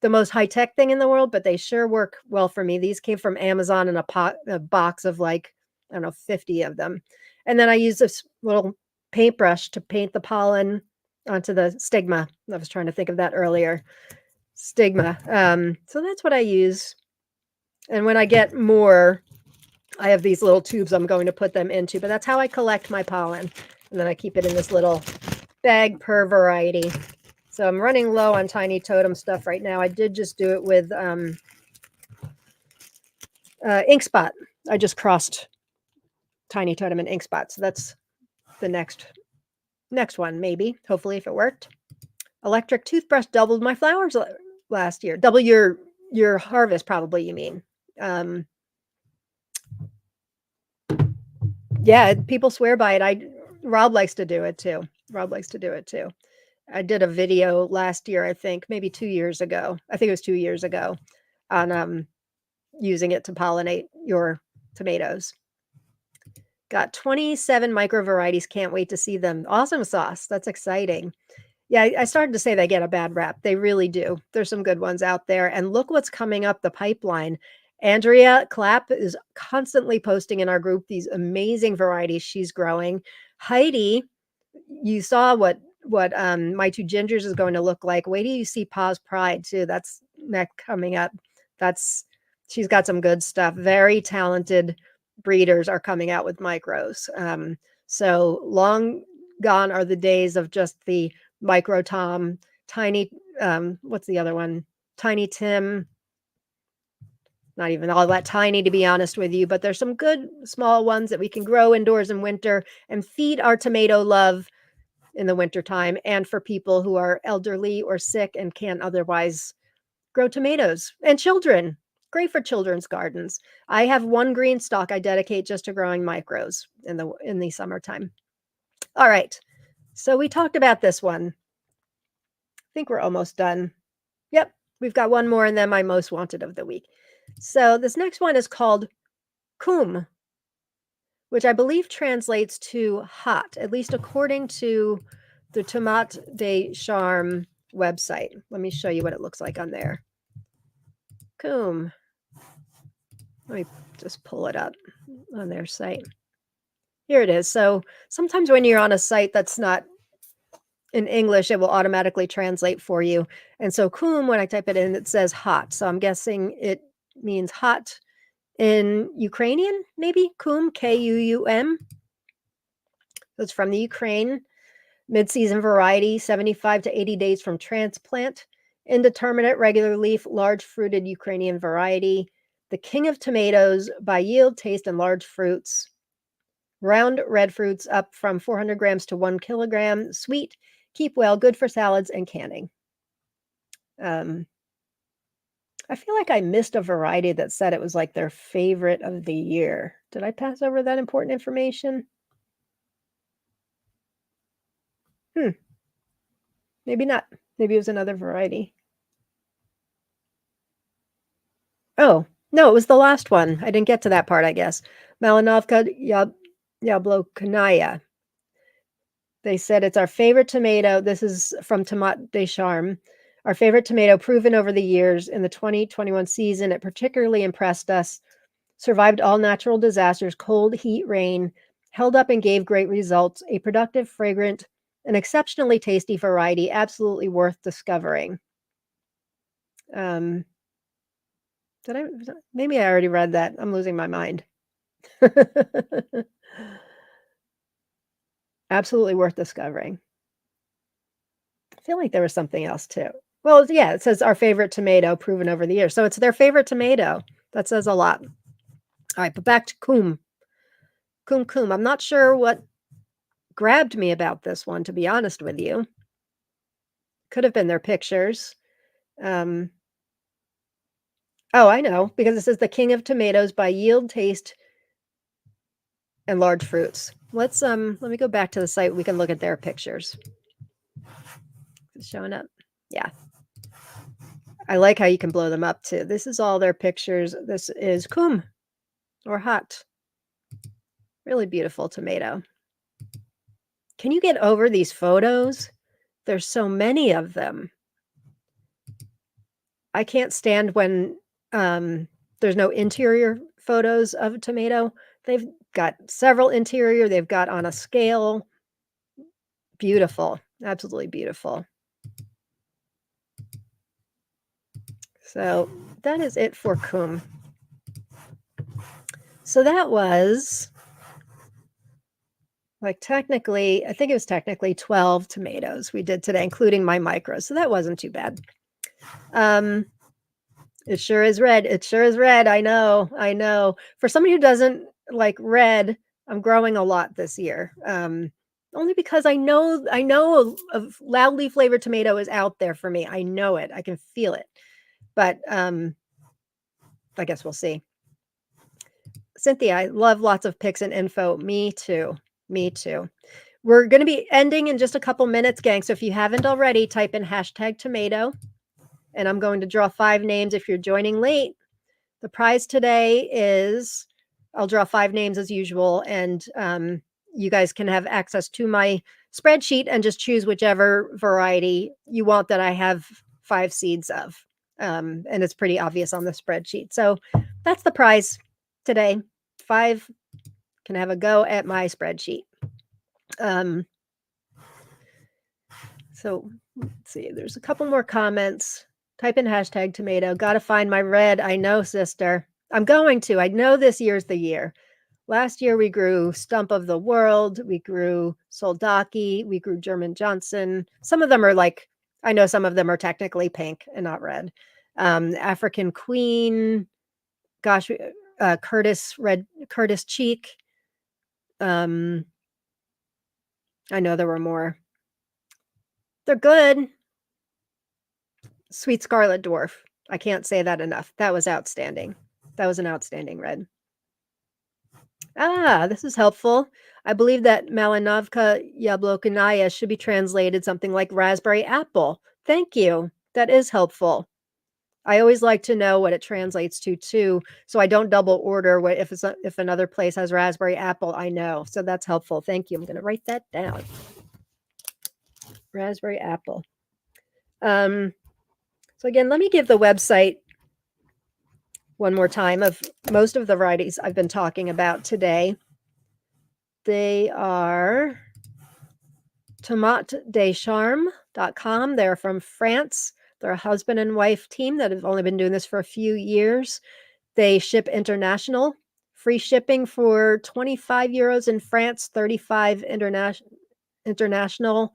the most high-tech thing in the world, but they sure work well for me. These came from Amazon in a box of like, I don't know, 50 of them. And then I use this little paintbrush to paint the pollen onto the stigma. I was trying to think of that earlier. Stigma. So that's what I use. And when I get more, I have these little tubes I'm going to put them into, but that's how I collect my pollen. And then I keep it in this little bag per variety. So I'm running low on Tiny Totem stuff right now. I did just do it with Ink Spot. I just crossed Tiny Totem and Ink Spot. So that's the next one, maybe, hopefully, if it worked. Electric toothbrush doubled my flowers last year. Double your harvest, probably, you mean. Yeah, people swear by it. Rob likes to do it too. I did a video last year, I think, maybe 2 years ago. I think it was 2 years ago on using it to pollinate your tomatoes. Got 27 micro varieties. Can't wait to see them. Awesome sauce. That's exciting. Yeah, I started to say they get a bad rap. They really do. There's some good ones out there. And look what's coming up the pipeline. Andrea Clapp is constantly posting in our group these amazing varieties she's growing. Heidi, you saw what My Two Gingers is going to look like. Wait till you see Pa's Pride too. That's coming up. She's got some good stuff. Very talented breeders are coming out with micros. So long gone are the days of just the Micro Tom, Tiny, what's the other one? Tiny Tim. Not even all that tiny, to be honest with you, but there's some good small ones that we can grow indoors in winter and feed our tomato love in the wintertime, and for people who are elderly or sick and can't otherwise grow tomatoes. And children, great for children's gardens. I have one green stalk I dedicate just to growing micros in the summertime. All right, so we talked about this one. I think we're almost done. Yep, we've got one more and then my most wanted of the week. So this next one is called Coum, which I believe translates to hot, at least according to the Tomato de Charme website. Let me show you what it looks like on there. Coum. Let me just pull it up on their site. Here it is. So sometimes when you're on a site that's not in English, it will automatically translate for you. And so Coum, when I type it in, it says hot. So I'm guessing it means hot in Ukrainian, maybe. Coum, Kuum. It's from the Ukraine. Mid-season variety, 75 to 80 days from transplant. Indeterminate, regular leaf, large fruited Ukrainian variety. The king of tomatoes by yield, taste, and large fruits. Round red fruits up from 400 grams to 1 kilogram. Sweet, keep well, good for salads and canning. I feel like I missed a variety that said it was like their favorite of the year. Did I pass over that important information? Maybe not. Maybe it was another variety. Oh, no, it was the last one. I didn't get to that part, I guess. Malinovka Yabloknaya. They said it's our favorite tomato. This is from Tomato de Charme. Our favorite tomato, proven over the years. In the 2021 season, it particularly impressed us. Survived all natural disasters, cold, heat, rain, held up and gave great results. A productive, fragrant, and exceptionally tasty variety, absolutely worth discovering. Maybe I already read that. I'm losing my mind. Absolutely worth discovering. I feel like there was something else too. Well, yeah, it says our favorite tomato proven over the years. So it's their favorite tomato. That says a lot. All right, but back to Coom. Coom Coom. I'm not sure what grabbed me about this one, to be honest with you. Could have been their pictures. Oh, I know, because it says the king of tomatoes by yield, taste, and large fruits. Let me go back to the site. We can look at their pictures. Is it showing up? Yeah. I like how you can blow them up too. This is all their pictures. This is Coom or Hot. Really beautiful tomato. Can you get over these photos? There's so many of them. I can't stand when there's no interior photos of a tomato. They've got several interior. They've got on a scale. Beautiful. Absolutely beautiful. So that is it for Coom. So that was like technically, I think it was technically 12 tomatoes we did today, including my micros. So that wasn't too bad. It sure is red. It sure is red. I know. I know. For somebody who doesn't like red, I'm growing a lot this year. Only because I know a loudly flavored tomato is out there for me. I know it. I can feel it. But I guess we'll see. Cynthia, I love lots of pics and info. Me too. Me too. We're going to be ending in just a couple minutes, gang. So if you haven't already, type in #tomato. And I'm going to draw 5 names if you're joining late. The prize today is, I'll draw 5 names as usual, and you guys can have access to my spreadsheet and just choose whichever variety you want that I have 5 seeds of. And it's pretty obvious on the spreadsheet. So that's the prize today. 5 can have a go at my spreadsheet. So let's see, there's a couple more comments. Type in #tomato. Gotta find my red. I know, sister. I'm going to. I know this year's the year. Last year we grew Stump of the World. We grew Soldaki. We grew German Johnson. Some of them are like, I know some of them are technically pink and not red. African Queen. Gosh, Curtis Cheek. I know there were more. They're good. Sweet Scarlet Dwarf. I can't say that enough. That was outstanding. That was an outstanding red. This is helpful. I believe that Malinovka Yablokhanaya should be translated something like raspberry apple. Thank you. That is helpful. I always like to know what it translates to too, so I don't double order what if another place has raspberry apple, I know. So that's helpful. Thank you. I'm going to write that down. Raspberry apple. So again, let me give the website one more time of most of the varieties I've been talking about today. They are tomatodecharme.com. They're from France. They're a husband and wife team that have only been doing this for a few years. They ship international. Free shipping for 25 euros in France, 35 international.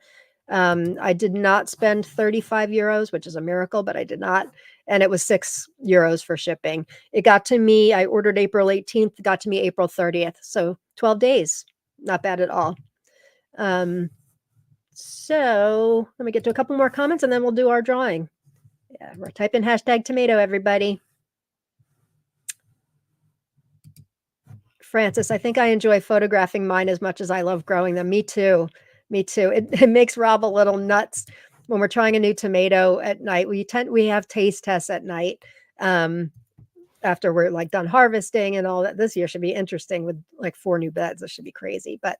I did not spend 35 euros, which is a miracle, but I did not. And it was 6 euros for shipping. It got to me, I ordered April 18th, got to me April 30th. So 12 days, not bad at all. So let me get to a couple more comments and then we'll do our drawing. Yeah, we're typing #tomato, everybody. Francis, I think I enjoy photographing mine as much as I love growing them. Me too. Me too. It makes Rob a little nuts when we're trying a new tomato at night. We have taste tests at night after we're like done harvesting and all that. This year should be interesting with like 4 new beds. This should be crazy. But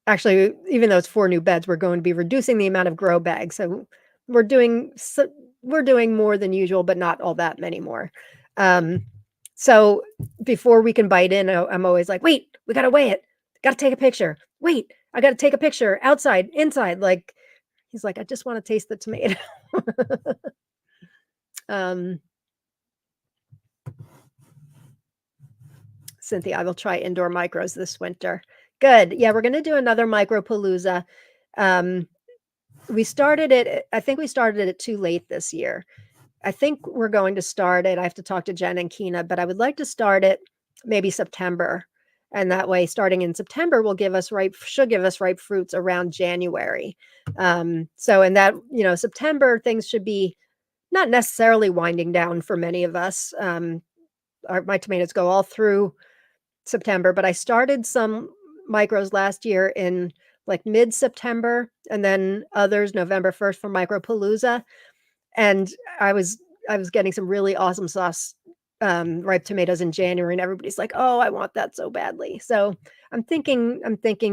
actually, even though it's 4 new beds, we're going to be reducing the amount of grow bags. So we're doing more than usual, but not all that many more. So before we can bite in, I'm always like, wait, we got to weigh it. Got to take a picture. Wait, I got to take a picture outside, inside. Like He's like, I just want to taste the tomato. um, Cynthia, I will try indoor micros this winter. Good. Yeah, we're going to do another micropalooza. We started it, I think we started it too late this year. I think we're going to start it. I have to talk to Jen and Kina, but I would like to start it maybe September. And that way, starting in September should give us ripe fruits around January. So in that, September, things should be not necessarily winding down for many of us. My tomatoes go all through September, but I started some micros last year in like mid-September, and then others November 1st for Micropalooza. And I was getting some really awesome sauce ripe tomatoes in January, and everybody's like, "Oh, I want that so badly." So I'm thinking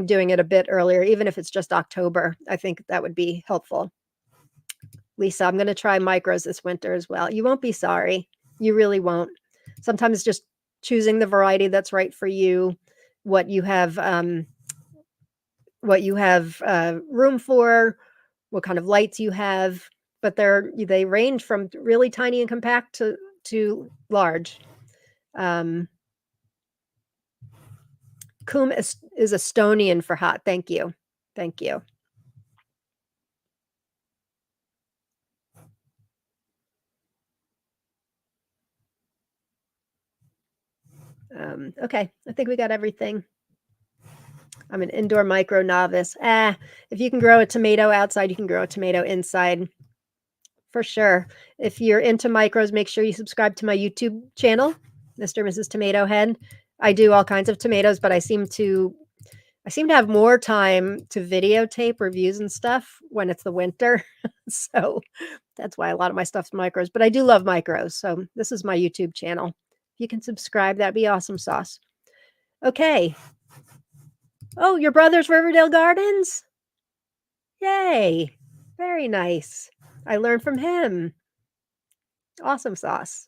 doing it a bit earlier, even if it's just October. I think that would be helpful. Lisa, I'm going to try micros this winter as well. You won't be sorry. You really won't. Sometimes just choosing the variety that's right for you, what you have room for, what kind of lights you have, but they range from really tiny and compact to large. Coom is Estonian for hot. Thank you. Thank you. Okay, I think we got everything. I'm an indoor micro novice. If you can grow a tomato outside, you can grow a tomato inside. For sure. If you're into micros, make sure you subscribe to my YouTube channel, Mr. and Mrs. Tomato Head. I do all kinds of tomatoes, but I seem to have more time to videotape reviews and stuff when it's the winter. So that's why a lot of my stuff's micros, but I do love micros. So this is my YouTube channel. If you can subscribe, that'd be awesome sauce. Okay. Oh, your brother's Riverdale Gardens? Yay. Very nice. I learned from him. Awesome sauce.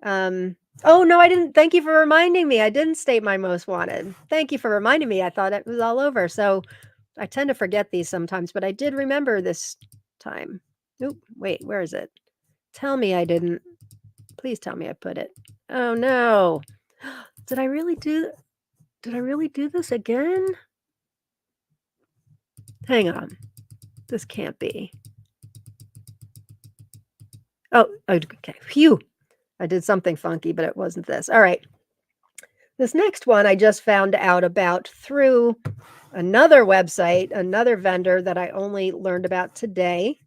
Oh, no, I didn't. Thank you for reminding me. I didn't state my most wanted. Thank you for reminding me. I thought it was all over. So I tend to forget these sometimes, but I did remember this time. Oop, wait, where is it? Tell me I didn't. Please tell me I put it. Oh, no. Did I really do this again? Hang on. This can't be. Oh, okay. Phew. I did something funky, but it wasn't this. All right. This next one I just found out about through another website, another vendor that I only learned about today.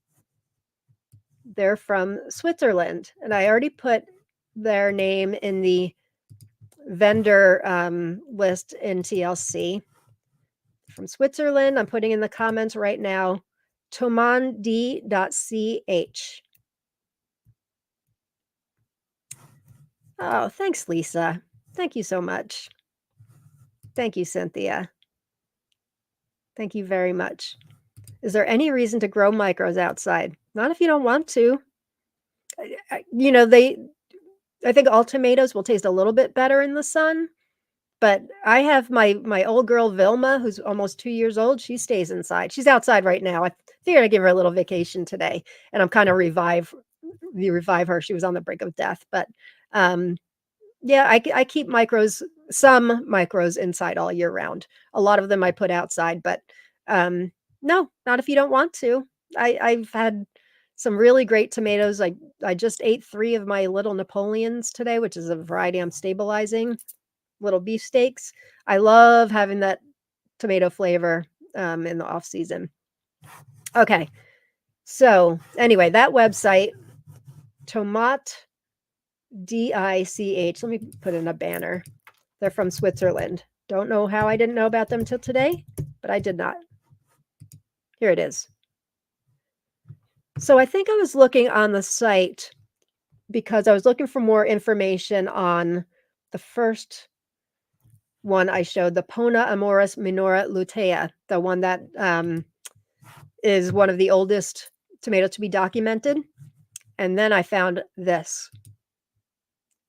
They're from Switzerland, and I already put their name in the vendor list in TLC. From Switzerland, I'm putting in the comments right now, tomandi.ch. Oh, thanks, Lisa. Thank you so much. Thank you, Cynthia. Thank you very much. Is there any reason to grow micros outside? Not if you don't want to. I think all tomatoes will taste a little bit better in the sun, but I have my old girl Vilma, who's almost 2 years old. She stays inside. She's outside right now. I figured I'd give her a little vacation today, and I'm kind of revive her. She was on the brink of death, but yeah, I keep some micros inside all year round. A lot of them I put outside, but no, not if you don't want to. I've had some really great tomatoes. I just ate 3 of my little Napoleons today, which is a variety I'm stabilizing, little beefsteaks. I love having that tomato flavor in the off season. Okay. So anyway, that website, TOMATO DICH. Let me put in a banner. They're from Switzerland. Don't know how I didn't know about them till today, but I did not. Here it is. So I think I was looking on the site because I was looking for more information on the first one I showed, the Pona Amoris Minora lutea, the one that is one of the oldest tomatoes to be documented. And then I found this,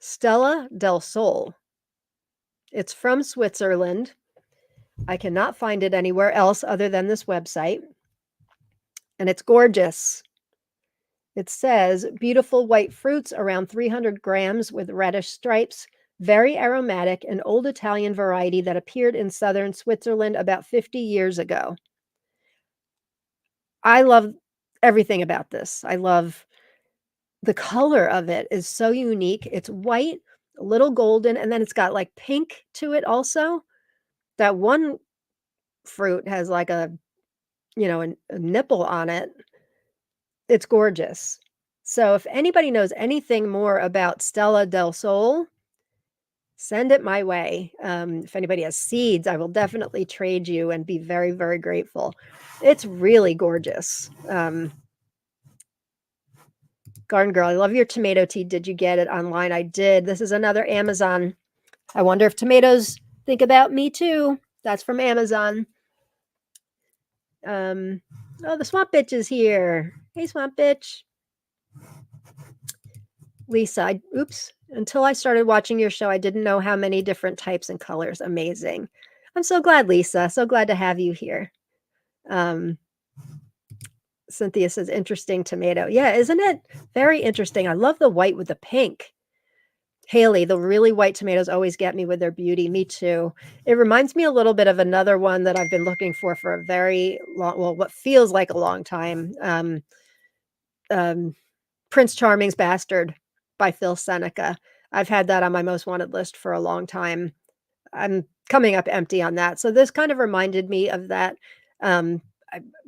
Stella del Sol. It's from Switzerland. I cannot find it anywhere else other than this website. and it's gorgeous. It says, beautiful white fruits around 300 grams with reddish stripes, very aromatic, an old Italian variety that appeared in southern Switzerland about 50 years ago. I love everything about this. I love the color of it is so unique. It's white, a little golden, and then it's got like pink to it also. That one fruit has like a nipple on it. It's gorgeous. So if anybody knows anything more about Stella del Sol, send it my way. If anybody has seeds, I will definitely trade you and be very, very grateful. It's really gorgeous. Garden Girl, I love your tomato tea. Did you get it online? I did. This is another Amazon. I wonder if tomatoes think about me too. That's from Amazon. Oh, the Swamp Bitch is here. Hey, Swamp Bitch. Lisa, until I started watching your show, I didn't know how many different types and colors. Amazing. I'm so glad, Lisa. So glad to have you here. Cynthia says, interesting tomato. Yeah, isn't it very interesting? I love the white with the pink. Haley, the really white tomatoes always get me with their beauty. Me too. It reminds me a little bit of another one that I've been looking for a very long, well, what feels like a long time. Prince Charming's Bastard by Phil Seneca. I've had that on my most wanted list for a long time. I'm coming up empty on that. So this kind of reminded me of that. I'm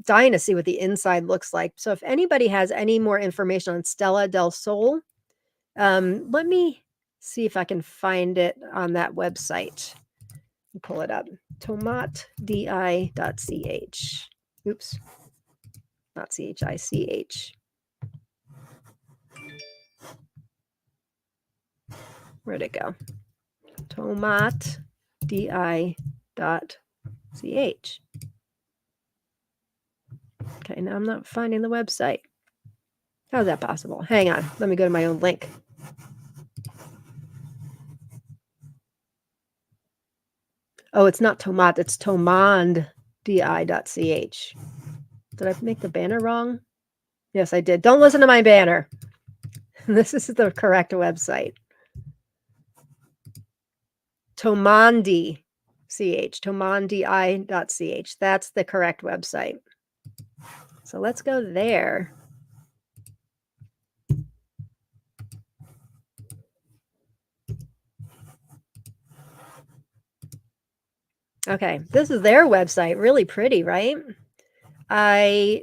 dying to see what the inside looks like. So if anybody has any more information on Stella del Sol, let me see if I can find it on that website. Pull it up. tomatdi.ch. Oops. Not CHICH. Where'd it go? tomatdi.ch. Okay, now I'm not finding the website. How is that possible? Hang on. Let me go to my own link. Oh, it's not tomat. It's tomandi.ch. Did I make the banner wrong? Yes, I did. Don't listen to my banner. This is the correct website. Tomandi.ch. tomandi.ch. That's the correct website. So let's go there. Okay, this is their website. Really pretty, right? I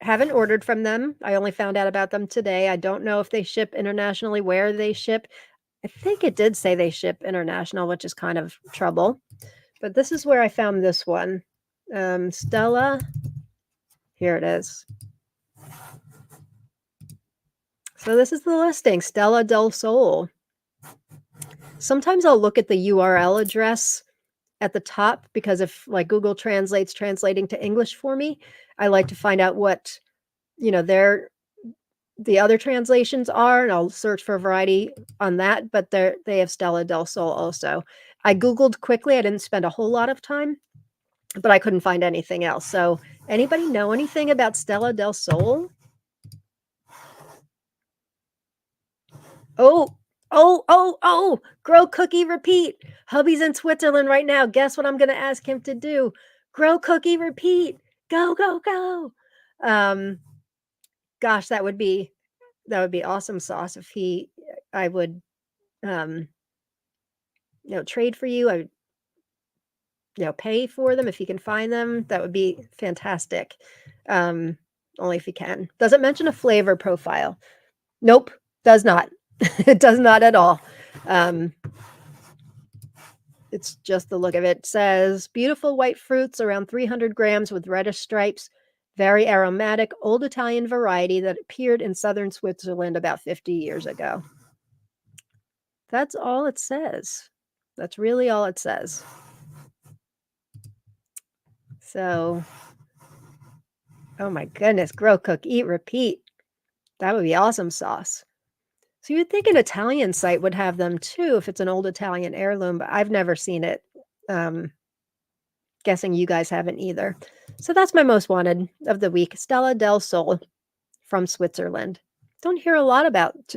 haven't ordered from them. I only found out about them today. I don't know if they ship internationally, where they ship. I think it did say they ship international, which is kind of trouble. But this is where I found this one. Stella. Here it is. So this is the listing, Stella del Sol. Sometimes I'll look at the URL address at the top because if like Google Translate's translating to English for me, I like to find out what, the other translations are, and I'll search for a variety on that, but they have Stella del Sol also. I Googled quickly. I didn't spend a whole lot of time, but I couldn't find anything else. So anybody know anything about Stella del Sol? Oh, grow, cookie, repeat. Hubby's in Switzerland right now. Guess what I'm going to ask him to do? Grow, cookie, repeat. Go, go, go. Gosh, that would be awesome sauce if I would, trade for you. I would, pay for them if you can find them. That would be fantastic. Only if you can. Does it mention a flavor profile? Nope, does not. It does not at all. It's just the look of it. It says, beautiful white fruits around 300 grams with reddish stripes, very aromatic, old Italian variety that appeared in southern Switzerland about 50 years ago. That's all it says. That's really all it says. So, oh my goodness, grow, cook, eat, repeat. That would be awesome sauce. So you'd think an Italian site would have them too if it's an old Italian heirloom, but I've never seen it guessing you guys haven't either. So that's my most wanted of the week. Stella del Sol from Switzerland. Don't hear a lot about,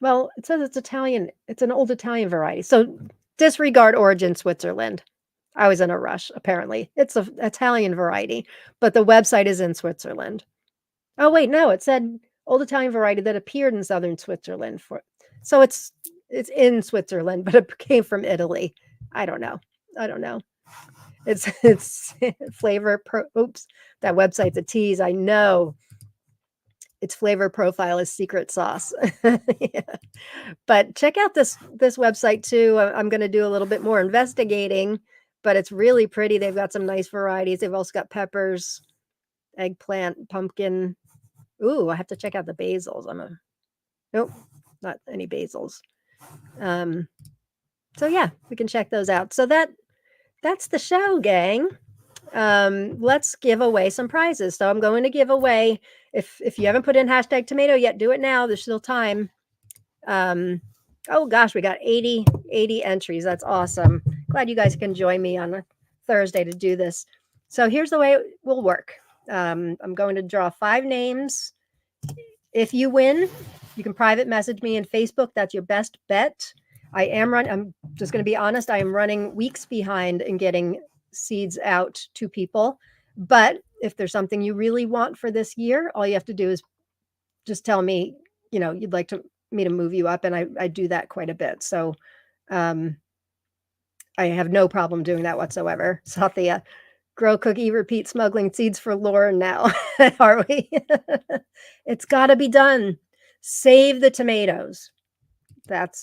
well, it says it's Italian. It's an old Italian variety. So disregard origin Switzerland. I was in a rush, apparently. It's an Italian variety, but the website is in Switzerland. Oh, wait, no, it said old Italian variety that appeared in southern Switzerland. So it's in Switzerland, but it came from Italy. I don't know. It's flavor. Oops, that website's a tease. I know. Its flavor profile is secret sauce. Yeah. But check out this website too. I'm going to do a little bit more investigating, but it's really pretty. They've got some nice varieties. They've also got peppers, eggplant, pumpkin. Ooh, I have to check out the basils. Nope, not any basils. So yeah, we can check those out. So that's the show, gang. Let's give away some prizes. So I'm going to give away, if you haven't put in hashtag tomato yet, do it now. There's still time. Oh gosh, we got 80 entries. That's awesome. Glad you guys can join me on a Thursday to do this. So here's the way it will work. I'm going to draw 5 names. If you win, you can private message me in Facebook. That's your best bet. I'm just going to be honest. I am running weeks behind in getting seeds out to people. But if there's something you really want for this year, all you have to do is just tell me, you'd like me to move you up. And I do that quite a bit. So I have no problem doing that whatsoever. Sathya, grow, cookie, repeat, smuggling seeds for Lauren now. Are we? It's got to be done. Save the tomatoes.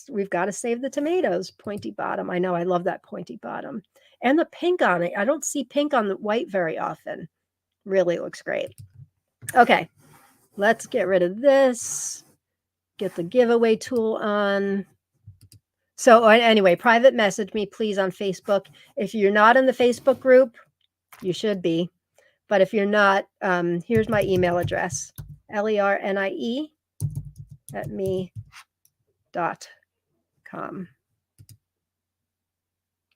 We've got to save the tomatoes. Pointy bottom. I know. I love that pointy bottom. And the pink on it. I don't see pink on the white very often. Really looks great. Okay. Let's get rid of this. Get the giveaway tool on. So anyway, private message me, please, on Facebook. If you're not in the Facebook group, you should be. But if you're not, here's my email address. LERNIE@me.com.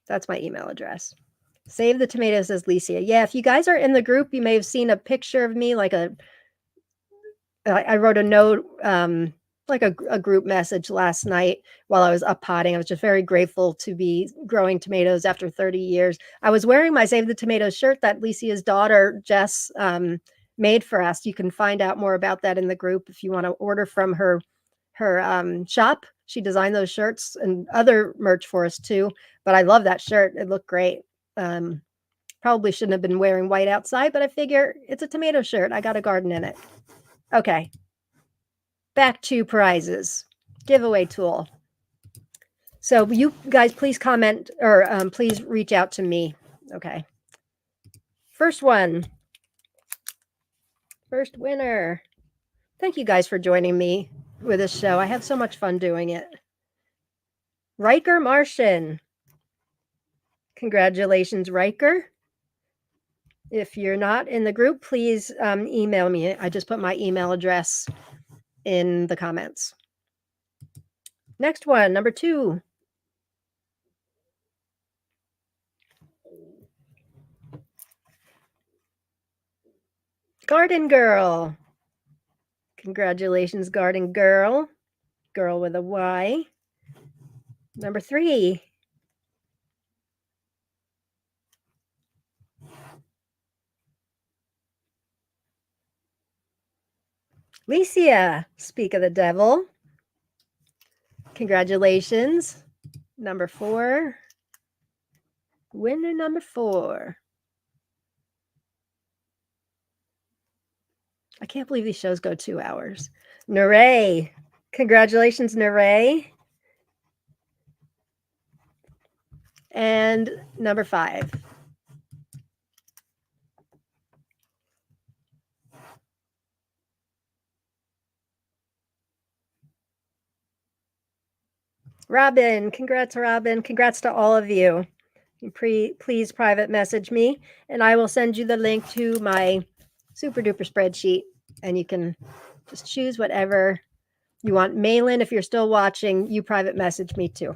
That's my email address. Save the tomatoes, says Licia. Yeah, if you guys are in the group, you may have seen a picture of me, like I wrote a note, like a group message last night while I was up potting. I was just very grateful to be growing tomatoes after 30 years. I was wearing my Save the Tomatoes shirt that Licia's daughter, Jess, made for us. You can find out more about that in the group if you want to order from her shop. She designed those shirts and other merch for us too. But I love that shirt. It looked great. Probably shouldn't have been wearing white outside, but I figure it's a tomato shirt. I got a garden in it. Okay. Back to prizes. Giveaway tool. So you guys, please comment or please reach out to me. Okay. First one. First winner. Thank you guys for joining me with this show. I have so much fun doing it. Riker Martian. Congratulations, Riker. If you're not in the group, please email me. I just put my email address in the comments. Next one, number 2. Garden Girl. Congratulations, Garden Girl. Girl with a Y. Number 3. Licia, speak of the devil. Congratulations. Number 4. Winner number 4. I can't believe these shows go 2 hours. Neray. Congratulations, Neray. And number 5. Robin. Congrats, Robin. Congrats to all of you. Please private message me, and I will send you the link to my super duper spreadsheet, and you can just choose whatever you want. Malin, if you're still watching, you private message me too.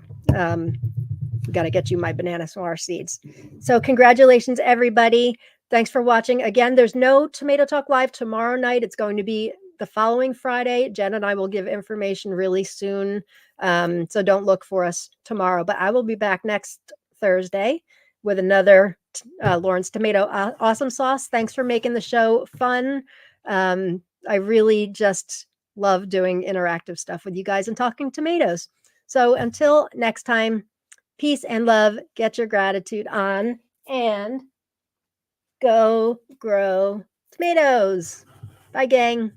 got to get you my banana squash seeds. So congratulations, everybody. Thanks for watching. Again, there's no Tomato Talk Live tomorrow night. It's going to be the following Friday. Jen and I will give information really soon. So don't look for us tomorrow, but I will be back next Thursday with another Lauren's Tomato Awesome Sauce. Thanks for making the show fun. I really just love doing interactive stuff with you guys and talking tomatoes. So until next time, peace and love. Get your gratitude on and go grow tomatoes. Bye, gang.